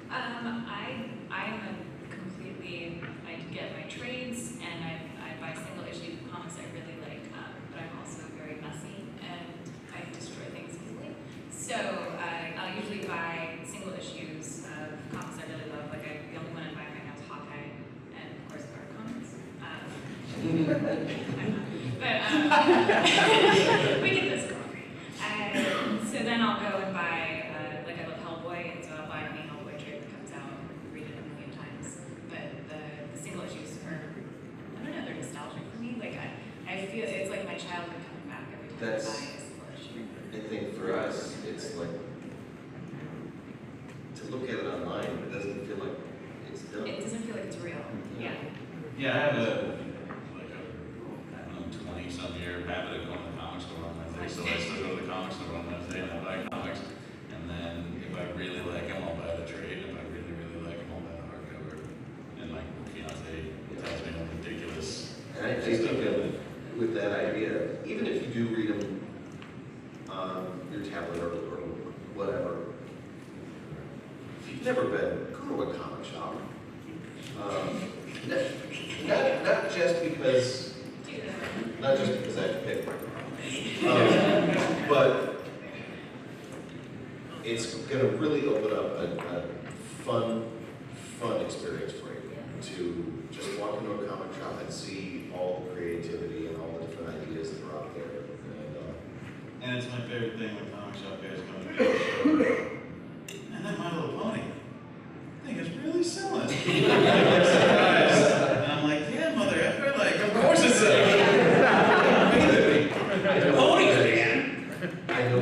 I'm a completely, I get my trades and I buy single issue comics I really like, but I'm also very messy and I destroy things easily. So I'll usually buy single issues of comics I really love. Like the only one I buy right now is Hawkeye, and of course there are comics. We get this girl. So then I'll go and buy, like I love Hellboy, and so I'll buy any Hellboy trade that comes out and read it a million times. But the single issues are, I don't know, they're nostalgic for me. Like I feel it's like my childhood coming back every time I buy a single issue. I think for us, it's like, to look at it online, it doesn't feel like it's done. It doesn't feel like it's real. Yeah. Yeah, I have I don't know, 20-some year habit of going to the comic store on Wednesday, so I still go to the comic store on Wednesday and I buy comics. And then if I really like them, I'll buy the trade. If I really, really like them, I'll buy the hardcover. And my fiance tells me I'm ridiculous. And I think that with that idea, even if you do read them on your tablet or whatever, if you've never been, go to a comic shop. Not just because I have to pick, but it's going to really open up a fun experience for you to just walk into a comic shop and see all the creativity and all the different ideas that are out there. And it's my favorite thing when comic shop guys come to the show. And then My Little Pony. I think it's really selling. And I'm like, yeah, mother effer, like, of course it's ponies, man. I know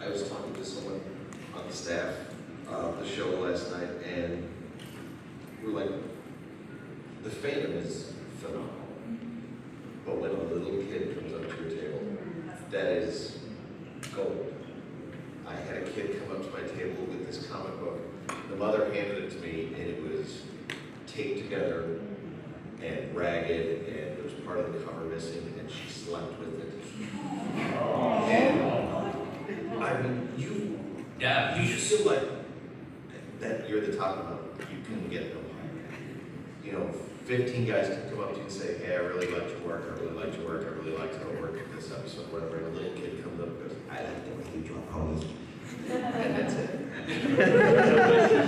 I was talking to someone on the staff of the show last night, and we're like, the fandom is phenomenal. But when a little kid comes up to your table, that is gold. I had a kid come up to my table with this comic book. The mother handed it to me, and it was taped together and ragged, and there was part of the cover missing, and she slept with it. And I mean, Yeah, you just feel like that you're the top amount. You can get no higher. You know, 15 guys can come up to you and say, hey, I really liked your work, I really liked your work, I really liked how it worked in this episode, whatever. And a little kid comes up and goes, I like the way you draw ponies. And that's it.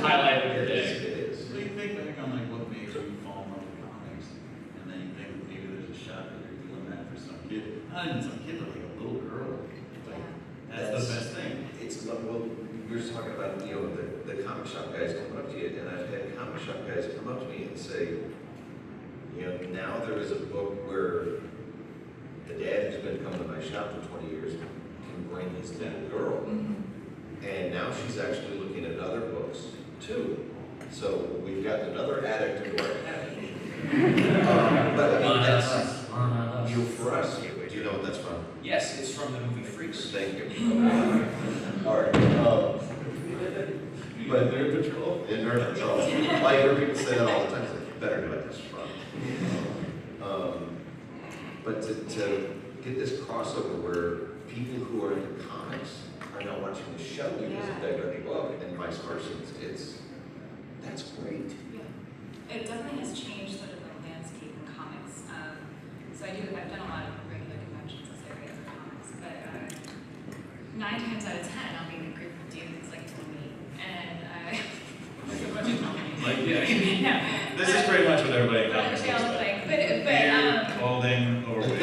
Highlight of your It day. is. So you think back on like what made you fall in love with comics, and then you think maybe there's a shot that you're doing that for some kid. Not even some kid, but like a little girl. Like, that's the best thing. It's, well, we were just talking about, you know, the comic shop guys coming up to you, and I've had comic shop guys come up to me and say, you know, now there is a book where the dad who's been coming to my shop for 20 years can bring his little girl. And now she's actually looking at other books too. So we've got another addict into our head. But I mean, that's, you know, for us, do you know what that's from? Yes, it's from the movie Fleecs. Thank you. All right. But Nerd Patrol? Yeah, Nerd Patrol. I hear people say that all the time. It's like, you better know what this is from. But to get this crossover where people who are into comics are now watching the show because of the book and vice versa, that's great. Yeah. It definitely has changed sort of the landscape in comics. So I've done a lot of regular conventions this area for comics, but 9 times out of 10 I'll be in a group of dudes like Tony and Like, yeah. no, This is pretty much what everybody in comics They all looks look like. like, but, Beard, clothing, overweight.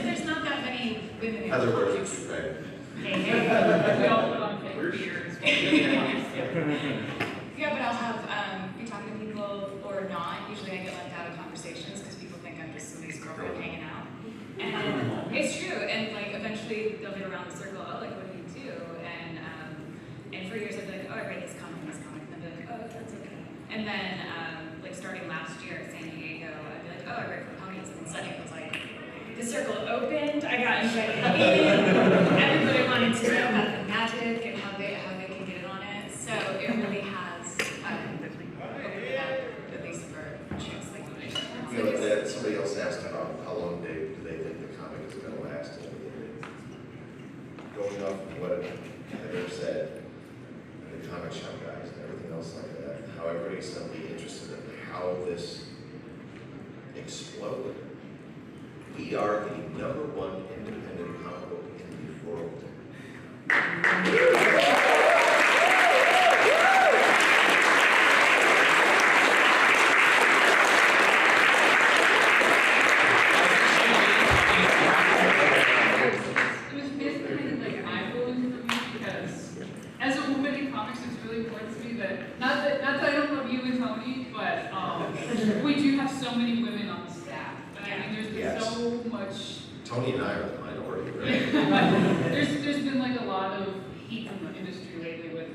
there's not that many women in Heather wears comics. a toque bag. Hey, hey. We all put on fake beards. Yeah, but I'll have, be talking to people or not. Usually I get left out of conversations because people think I'm just somebody's girlfriend hanging out. And it's true, and like eventually they'll get around the circle, oh, like what do you do? And for years I'd be like, oh, I read this comic, and they'd be like, oh, that's okay. And then like starting last year at San Diego, I'd be like, oh, I read for Ponies, and suddenly it was like, the circle opened, I got invited in, everybody wanted to know about the magic and how they can get in on it. So it really has opened up, at least for chicks like me. You know, that somebody else asked about how long do they think the comic is going to last. And going off of what Heather said, and the comic shop guys and everything else like that, how everybody's suddenly interested in how this exploded. We are the #1 independent comic book in the world. It was basically kind of like eye-rolling for me because as a woman in comics, it's really important to me that not that I don't love you and Tony, but we do have so many women on the staff. I mean, there's been Yes. so much. Tony and I are the minority, right? There's been like a lot of heat in the industry lately with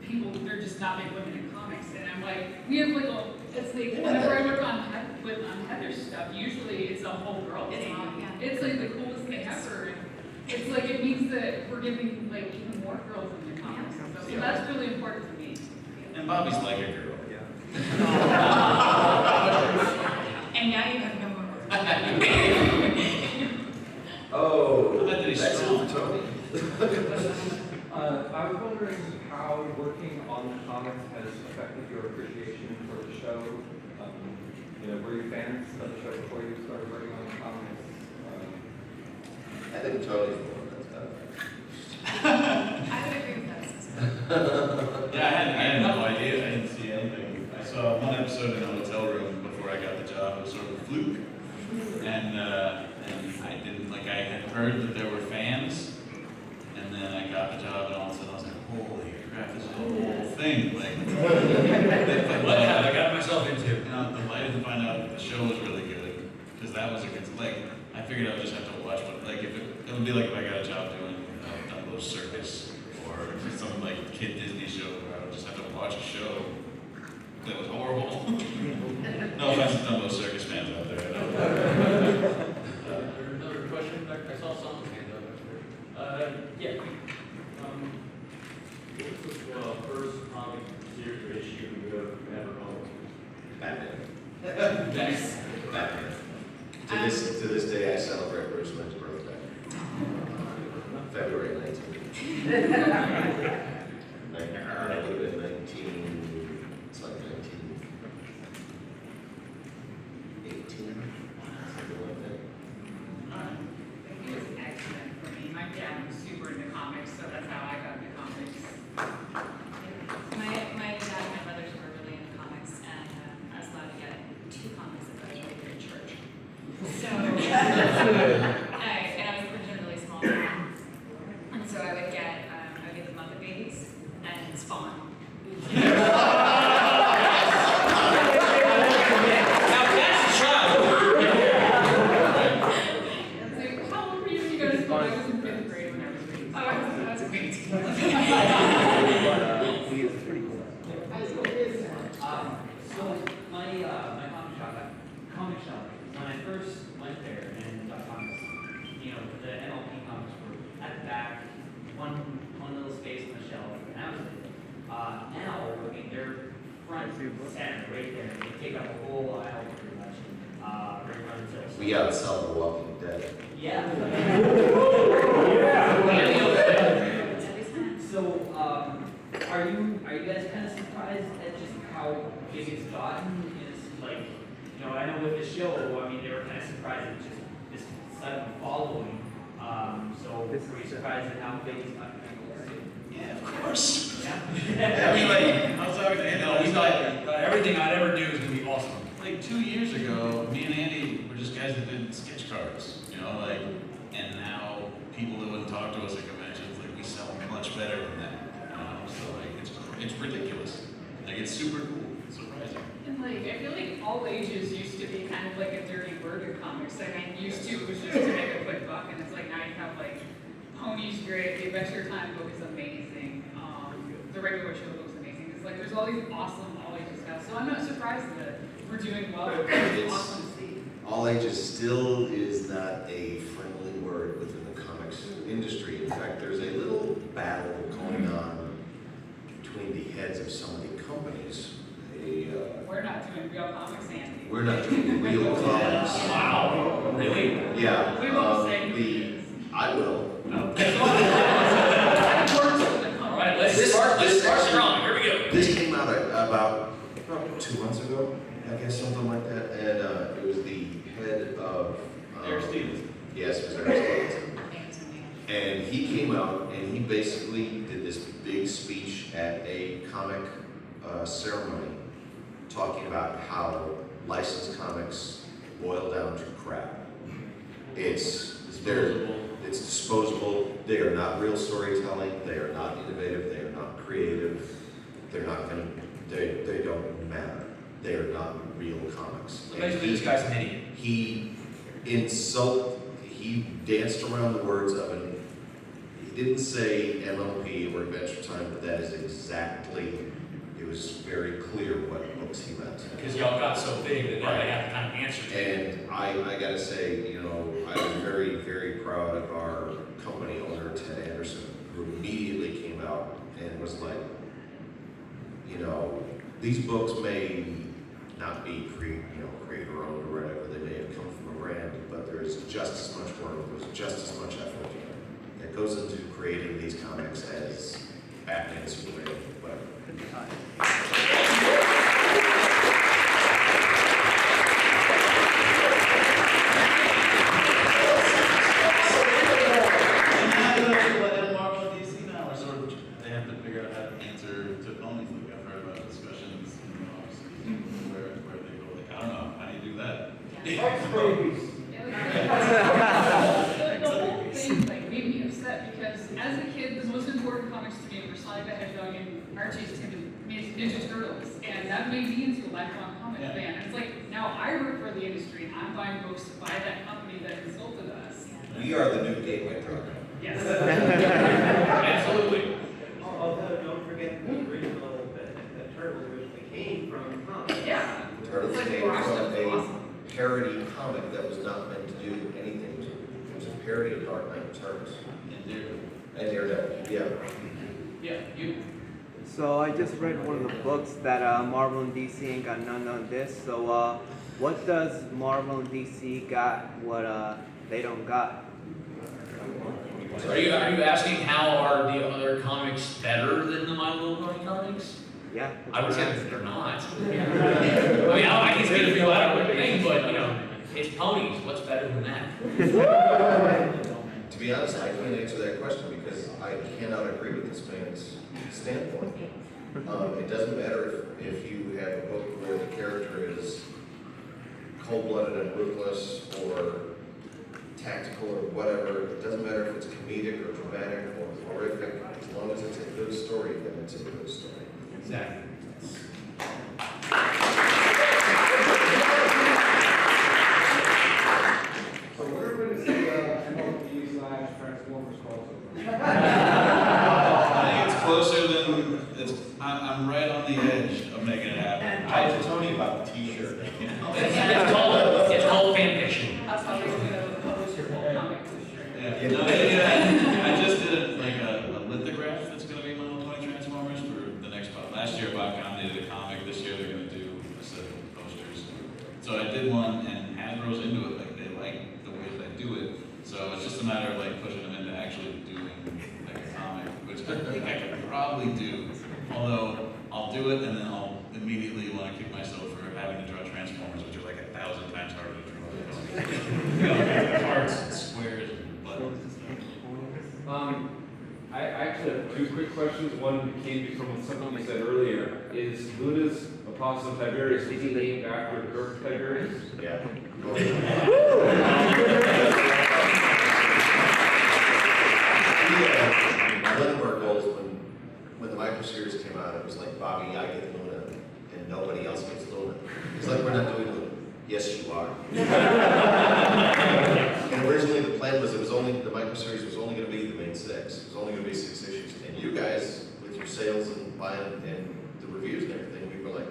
people. They're just not big women in comics, and I'm like, we have like it's like whenever I work on Heather's stuff, usually it's a whole girl It's thing. all, yeah. It's like the coolest thing ever. And it's like it means that we're giving like even more girls in the comics and stuff. So that's really important to me. And Bobby's like a girl. And now you have no more work. Oh, I bet that he's that's strong. it for Tony. I was wondering how working on the comics has affected your appreciation for the show. Were you fans of the show before you started working on the comics? I think Tony's the one that's got I would agree with that. Yeah, I had no idea. I didn't see anything. I saw one episode in a hotel room before I got the job. It was sort of a fluke, and I didn't like. I had heard that there were fans, and then I got the job, and all of a sudden I was like, "Holy crap! This is a whole thing!" Like, What have I got myself into? and I'm delighted to find out that the show was really good, because that was a good. Like, I figured I would just have to watch what. Like, if it would be like if I got a job doing Dumbo Circus or some like kid Disney show where I would just have to watch a show that was horrible. No offense to Dumbo Circus fans out there. Another question back, I saw something hand up there. Yeah. What was the first comic series or issue you ever owned? Batman. Next. Batman. To this day, I celebrate Bruce Wayne's birthday. February 19th. I would have been 19, it's like 1918, something like that. It was excellent for me. My dad was super into comics, so that's how I got into comics. My dad and my brothers were really into comics, and I was allowed to get 2 comics at the Great Church. So, and I was originally really small, and so I would get the Muppet Babies and Spawn. Now that's a child. It's like, how old were you when you got to school? I was in 5th grade when I was reading. Oh, that's great. So my comic shop, when I first went there and got comics, the MLP comics were at the back, one little space on the shelf, and that was it. Now, I mean, they're front center, right there. They take up a whole aisle pretty much. Right in front of the We outsell The Walking Dead. Yeah. So, are you guys kind of surprised at just how big it's gotten? Is like, I know with the show, I mean, they were kind of surprised at just this sudden following. So, were you surprised at how big it's gotten? Yeah, of course. Yeah. I mean, like, I was talking to Andy, he's like, Every everything I'd ever do is gonna be awesome. Like 2 years ago, me and Andy were just guys that did sketch cards, you know, like, and now people that wouldn't talk to us at conventions, like we sell much better than that, you know, so like it's ridiculous. Like it's super cool, it's surprising. And like, I feel like all ages used to be kind of like a dirty word in comics. I mean, used to was just to make a quick buck, and it's like now you have like Pony's great, the Adventure Time book is amazing, the regular show book's amazing. It's like there's all these awesome all ages stuff. So I'm not surprised that we're doing well. It's awesome to see. All ages still is not a friendly word within the comics industry. In fact, there's a little battle going on between the heads of some of the companies. We're not doing real comics, Andy. We're not doing real comics. Wow, really? Yeah. We won't say I will. All right, let's start strong. Here we go. This came out about 2 months ago, I guess, something like that, and it was the head of Eric Stevens. Yes, it was Eric Stevens. And he came out and he basically did this big speech at a comic ceremony, talking about how licensed comics boil down to crap. It's disposable. They are not real storytelling. They are not innovative. They are not creative. They're not going to. They don't matter. They are not real comics. So basically, this guy's an idiot. He danced around the words of it. He didn't say MLP or Adventure Time, but that is exactly. It was very clear what books he meant. Because y'all got so big that now they have to kind of answer to it. And I gotta say, you know, I was very, very proud of our company owner, Ted Anderson, who immediately came out and was like, you know, these books may not be creator owned or whatever, they may have come from a brand, but there's just as much work, there's just as much effort that goes into creating these comics as Batman, Superman, whatever. They have to figure out how to answer to Ponyville. I've heard about discussions where they go like, I don't know, how do you do that? The whole thing like made me upset because as a kid, the most important comics to me were Sonic the Hedgehog and Archie's Ninja Turtles, and that made me into a lifelong comic fan. And it's like now I work for the industry and I'm buying books by that company that insulted us. We are the new gateway drug. Yes. Absolutely. Although, don't forget the original, the Turtles originally came from comics. Yeah. Turtles It's like came the Rock from stuff's a awesome. parody comic that was not meant to do anything to it. It was a parody of Dark Knight Returns. And Daredevil, yeah. Yeah, you. So I just read one of the books that Marvel and DC ain't got none on this. So what does Marvel and DC got what they don't got? So are you asking how are the other comics better than the My Little Pony comics? Yeah. I would say that they're not. I mean, I can speak for you, I don't think, but you know, it's ponies. What's better than that? To be honest, I can't answer that question because I cannot agree with this man's standpoint. It doesn't matter if you have a book where the character is cold-blooded and ruthless or tactical or whatever. It doesn't matter if it's comedic or dramatic or horrific. As long as it's a good story, then it's a good story. Exactly. So we're going to see MLP/Transformers crossover. I think it's closer than I'm right on the edge of making it happen. I told Tony about the T-shirt. It's called fan fiction. That's how they're going to publish your whole comic. Yeah. No, I just did a lithograph that's going to be My Little Pony Transformers for the next pop. Last year, BABScon they did a comic. This year, they're going to do a set of posters. So I did one, and Hasbro's into it. Like they like the way that I do it. So it's just a matter of like pushing them into actually doing like a comic, which I think I could probably do. Although I'll do it, and then I'll immediately want to kick myself for having to draw Transformers, which are like 1,000 times harder to draw. You know, hearts and squares and buttons and stuff. I actually have two quick questions. One came from something you said earlier. Is Luna's a Possum Tiberius is named after Dirk Tiberius. Yeah. One of our goals when the micro series came out, it was like, Bobby, I get Luna, and nobody else gets Luna. It's like, we're not doing Luna. Yes, you are. And originally the plan was the micro series was only going to be the main 6. It was only going to be 6 issues. And you guys, with your sales and buying and the reviews and everything, we were like,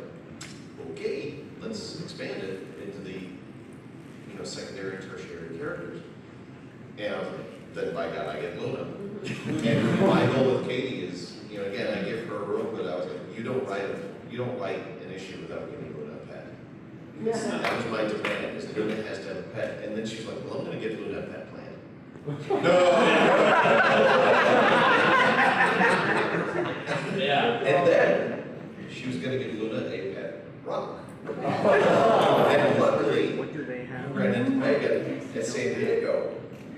okay, let's expand it into the secondary and tertiary characters. And I was like, then by God, I get Luna. And my goal with Katie is, again, I give her a room, but I was like, you don't write an issue without giving Luna a pet. That was my demand, is Luna has to have a pet. And then she's like, well, I'm going to give Luna a pet plan. No! Yeah. And then she was going to give Luna a pet rock. And luckily, What do they have? ran into Megan at San Diego.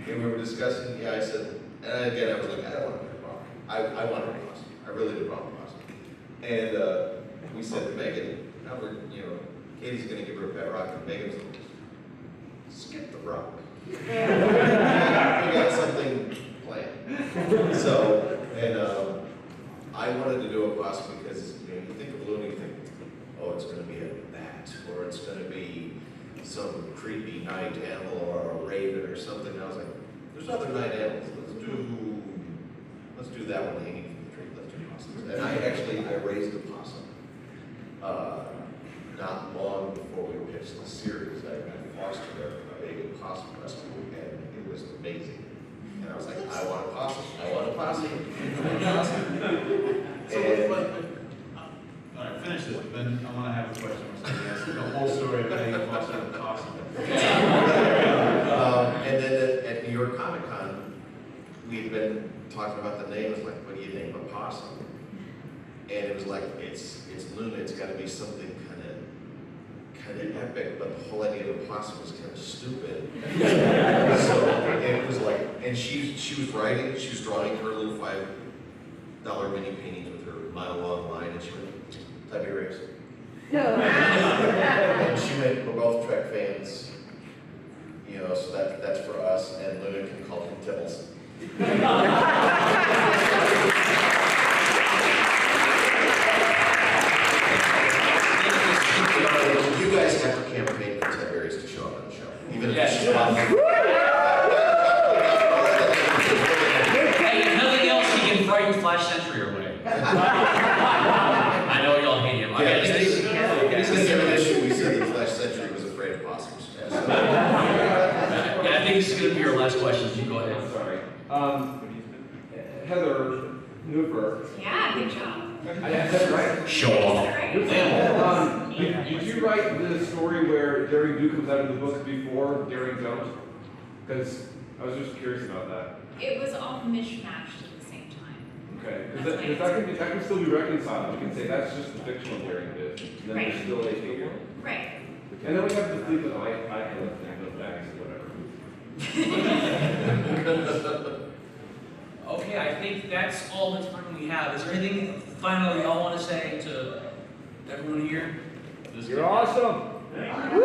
And we were discussing, I said, and again, I was like, I don't want a pet rock. I want a possum. I really did want a possum. And we said to Megan, now we're, Katie's going to give her a pet rock, and Megan's like, skip the rock. We got something planned. So, and I wanted to do a possum because, you think of Luna, you think, oh, it's going to be a bat, or it's going to be some creepy night animal, or a raven, or something. And I was like, there's other night animals. Let's do that one hanging from the tree. Let's do possums. And I raised a possum. Not long before we pitched the series, I fostered a baby possum rescue, and it was amazing. And I was like, I want a possum. I want a possum. So And all right, finish this, but then I want to have a question. The whole story of how you fostered a possum. and then at New York Comic Con, we'd been talking about the name. It's like, what do you name a possum? And it was like, it's Luna. It's got to be something kind of epic, but the whole idea of a possum was kind of stupid. So it was like, and she was writing, she was drawing her little $5 mini paintings with her mile-long line, and she went, Tiberius. And she went, we're both Trek fans, so that's for us, and Luna can call him Tibbles. You guys have to campaign for Tiberius to show up on the show, even if she's not. Hey, if nothing else, he can frighten Flash Sentry away. I know y'all hate him. Yeah, it's the same issue we said that Flash Sentry was afraid of possums. Yeah, I think this is going to be your last question. You go ahead. I'm sorry. Heather Nuhfer. Yeah, good job. I have that right? Show off. Did you write the story where Daring Do comes out of the books before Daring Don't? Because I was just curious about that. It was all mishmashed at the same time. Okay, because that can still be reconciled. We can say that's just the fictional Daring Do, and then Right. there's still a figure. Right. And then we have the Fleecs with iPad and the bags or whatever. Okay, I think that's all the time we have. Is there anything finally y'all want to say to everyone here? You're awesome. I'm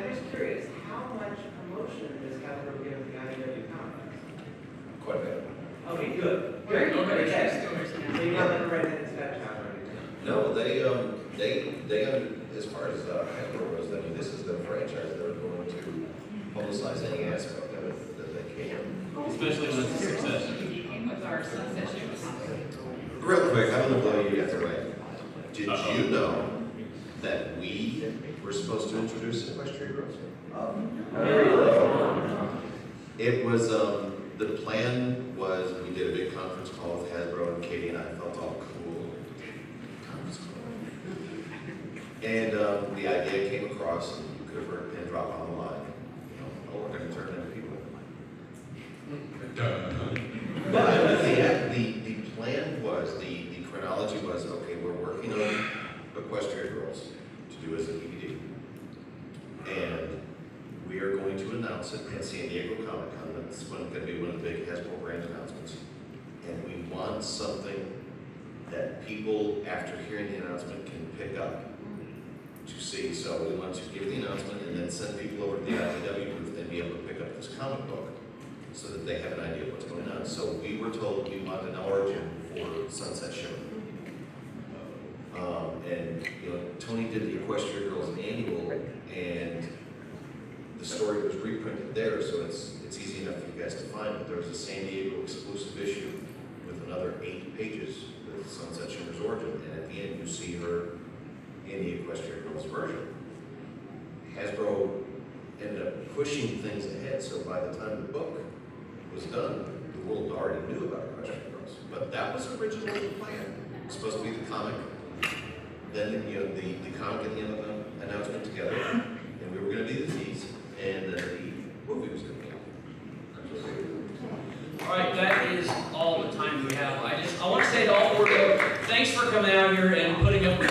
just curious, how much promotion does Hasbro give the IDW comics? Quite a bit. Okay, good. Okay. So you're not letting write that sketch out or anything? No, they as far as Hasbro goes, I mean, this is the franchise. They're going to publicize any aspect of it that they can. Especially when it's a success. With our succession. Real quick, I'm gonna blow you guys away. Did you know that we were supposed to introduce Equestrian Girls? It was, the plan was, we did a big conference call with Hasbro, and Katie and I felt all cool. Conference call. And the idea came across, and you could have heard a pin drop on the line. Oh, we're gonna turn into people. But the plan was, the chronology was, okay, we're working on Equestrian Girls to do as a DVD. And we are going going to announce it at San Diego Comic-Con. That's going to be one of the big Hasbro brand announcements. And we want something that people, after hearing the announcement, can pick up to see. So we want to give the announcement and then send people over to the IDW booth and be able to pick up this comic book so that they have an idea of what's going on. So we were told we want an origin for Sunset Shimmer. And you know, Tony did the Equestria Girls Annual, and the story was reprinted there, so it's easy enough for you guys to find. But there was a San Diego exclusive issue with another 8 pages with Sunset Shimmer's origin, and at the end you see her in the Equestria Girls version. Hasbro ended up pushing things ahead, so by the time the book was done, the world already knew about Equestria Girls. But that was originally the plan. It was supposed to be the comic, then you know the comic and the announcement together, and we were going to be the tease, and then the movie was going to be out. All right, that is all the time we have. I want to say to all 4 of you, thanks for coming out here and putting up with